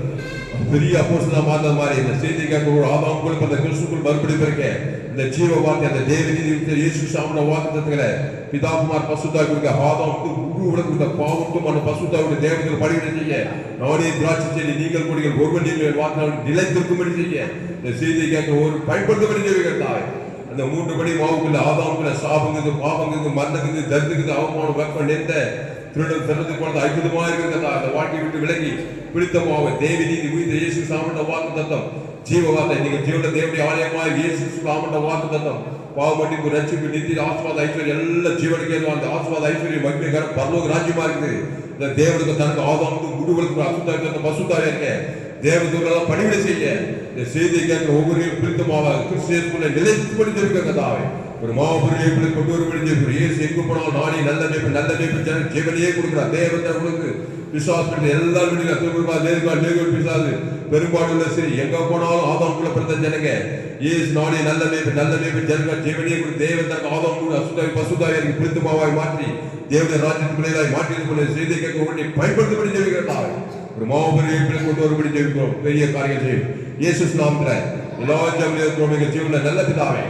பெரிய அப்போஸ்தலனா மாறின மாதிரி இந்த செய்தி கேட்க ஆதாமுக்குள் அந்த கிறிஸ்துக்குள் மறுபடியும் இருக்க இந்த ஜீவ வார்த்தை, அந்த தேவனீதி இயேசு சாமன வாக்குத்தத்தங்களை பிதாகுமார் பசுத்தாய் கொடுக்க ஆதாமுக்கு குரு உலக பாவத்தும் அந்த பசுத்தாவுடைய தேவர்கள் படிவிட செய்ய நானே திராட்சை செடி நீங்கள் கொடிகள் ஒருவன் நீங்கள் வார்த்தை நிலைத்திருக்கும்படி செய்ய இந்த செய்தியை கேட்க ஒரு பயன்படுத்தபடி செய்வீர்கள் தாய். அந்த 3 படி மாவுக்குள்ள ஆதாமுக்குள்ள சாபங்குது, பாவங்குது, மரணங்குது, தருதுக்குது, அவமானம் வெப்பம் நெந்த திருடன் திறந்து போனது அற்புதமா இருக்கிறதா. அந்த வாழ்க்கையை விட்டு விலகி பிடித்த மாவை தேவி நீதி உயிர் இயேசு சாமண்ட வாக்கு தத்தம் ஜீவ வார்த்தை. நீங்கள் ஜீவன தேவனுடைய ஆலயமாக இயேசு சாமண்ட வாக்கு தத்தம் பாவமட்டிப்பு, ரட்சிப்பு, நித்திய ஆசீர்வாத ஐஸ்வர்யம் எல்லாம் ஜீவனுக்கு ஏதுவா. அந்த ஆசீர்வாத ஐஸ்வர்யம் மகிமைகர பரலோக ராஜ்யமா இருக்குது. இந்த தேவனுக்கு தனக்கு ஆதாமுக்கு குருவலுக்கு அசுத்தாவிற்கு பசுத்தாவே இருக்க தேவதூரெல்லாம் பணிவிட செய்ய இந்த செய்தியை கேட்கிற ஒவ்வொரு பிடித்தமாக கிறிஸ்துவுக்குள்ள நிலைத்துப்படி தெரிவிக்கிறதாவே ஒரு மாபுரியை கொண்டு வரும்படி செய்கிறார். இயேசு எங்கு போனாலும் நானே நல்ல மேய்ப்பன் ஜீவனையே கொடுக்கிறார். தேவன் உங்களுக்கு விசுவாசம் எல்லாரும் பிசாசு பெரும்பாடுள்ள சரி எங்க போனாலும் ஆதாமுக்குள்ள பிறந்த ஜனங்க இயேசு நானே நல்ல மேய்ப்பன் ஜனங்க ஜீவனையே கொடுத்து தேவன் தனக்கு ஆதாமுக்கு அசுத்தாவி பசுத்தாவி பிடித்தமாவாய் மாற்றி தேவனுடைய ராஜ்யத்துக்குள்ளேயாய் மாற்றி செய்தியை கேட்க உடனே பயன்படுத்தப்படி ஜெயிக்கிறதாவே ஒரு மாபுரியை கொண்டு வரும்படி ஜெயிக்கிறோம். பெரிய காரியம் செய்யும் இயேசு நாமத்துல எல்லா ஜெபங்களும் ஜீவன நல்ல பிதாவே.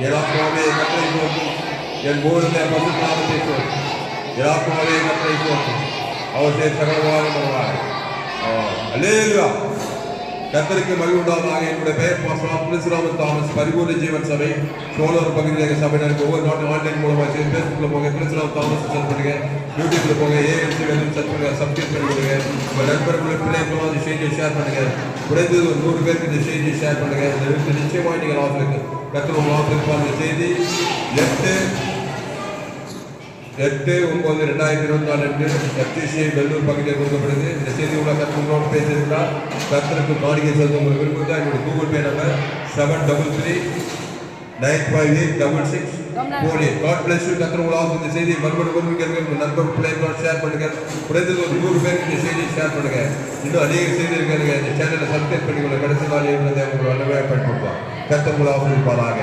என் ஆத்மாவே கர்த்தரை போற்றும், என் பூரண பரிசுத்த நாமத்தை போற்றும். என் ஆத்மாவே கர்த்தரை போற்றும், அவர் செய்த சகலமான வருவார். அல்லேலூயா. கர்த்தருக்கு மகிமை உண்டாவதாக. என்னுடைய பெயர் பாஸ்டர் பிரின்ஸ் தாமஸ், பரிபூர்ண ஜீவன் சபை சோழர் பகுதியில் சபையினருக்கு ஒவ்வொரு நாட்டு ஆன்லைன் மூலமாக செய்து பேஸ்புக்ல போங்க, பிரின்ஸ் தாமஸ் சர்ச் பண்ணுங்க, யூடியூப்ல போங்க, ஏஎம்சி வேணும் சர்ச் பண்ணுங்க, சப்ஸ்கிரைப் பண்ணி கொடுங்க. உங்கள் நண்பர்களுடைய பிள்ளைகளும் அந்த செய்தியை ஷேர் பண்ணுங்க. குறைந்தது ஒரு 100 பேருக்கு இந்த செய்தியை ஷேர் பண்ணுங்க. இந்த வீட்டு நிச்சயமாக நீங்கள் ஆசிரியர் கர்த்தர் ஆசிரியர். இந்த செய்தி 8/9/2024 அன்று எப்சிஷியை வெல்லூர் பகுதியில் கொடுக்கப்படுது. இந்த செய்தி உள்ள கர்த்தரோடு பேசியிருக்கிறார். கர்த்தருக்கு காணிக்கை செலுத்த உங்களுக்கு விருப்பம் என்னுடைய Google Pay number 733-958-6648. God bless you. கர்த்தர் உங்களால் இந்த செய்தியை மறுபடியும் நண்பர் பிள்ளைகளோட ஷேர் பண்ணுங்க. குறைந்தது ஒரு 100 பேருக்கு இந்த செய்தியை ஷேர் பண்ணுங்க. இன்னும் அநேக செய்தி இருக்காங்க. இந்த சேனலை சப்ஸ்கிரைப் பண்ணிக்கொள்ள கடைசி நாள் உங்களை நல்ல பயன்படுத்துவார். கர்த்தர் உங்களை ஆசீர்வதிப்பாராக.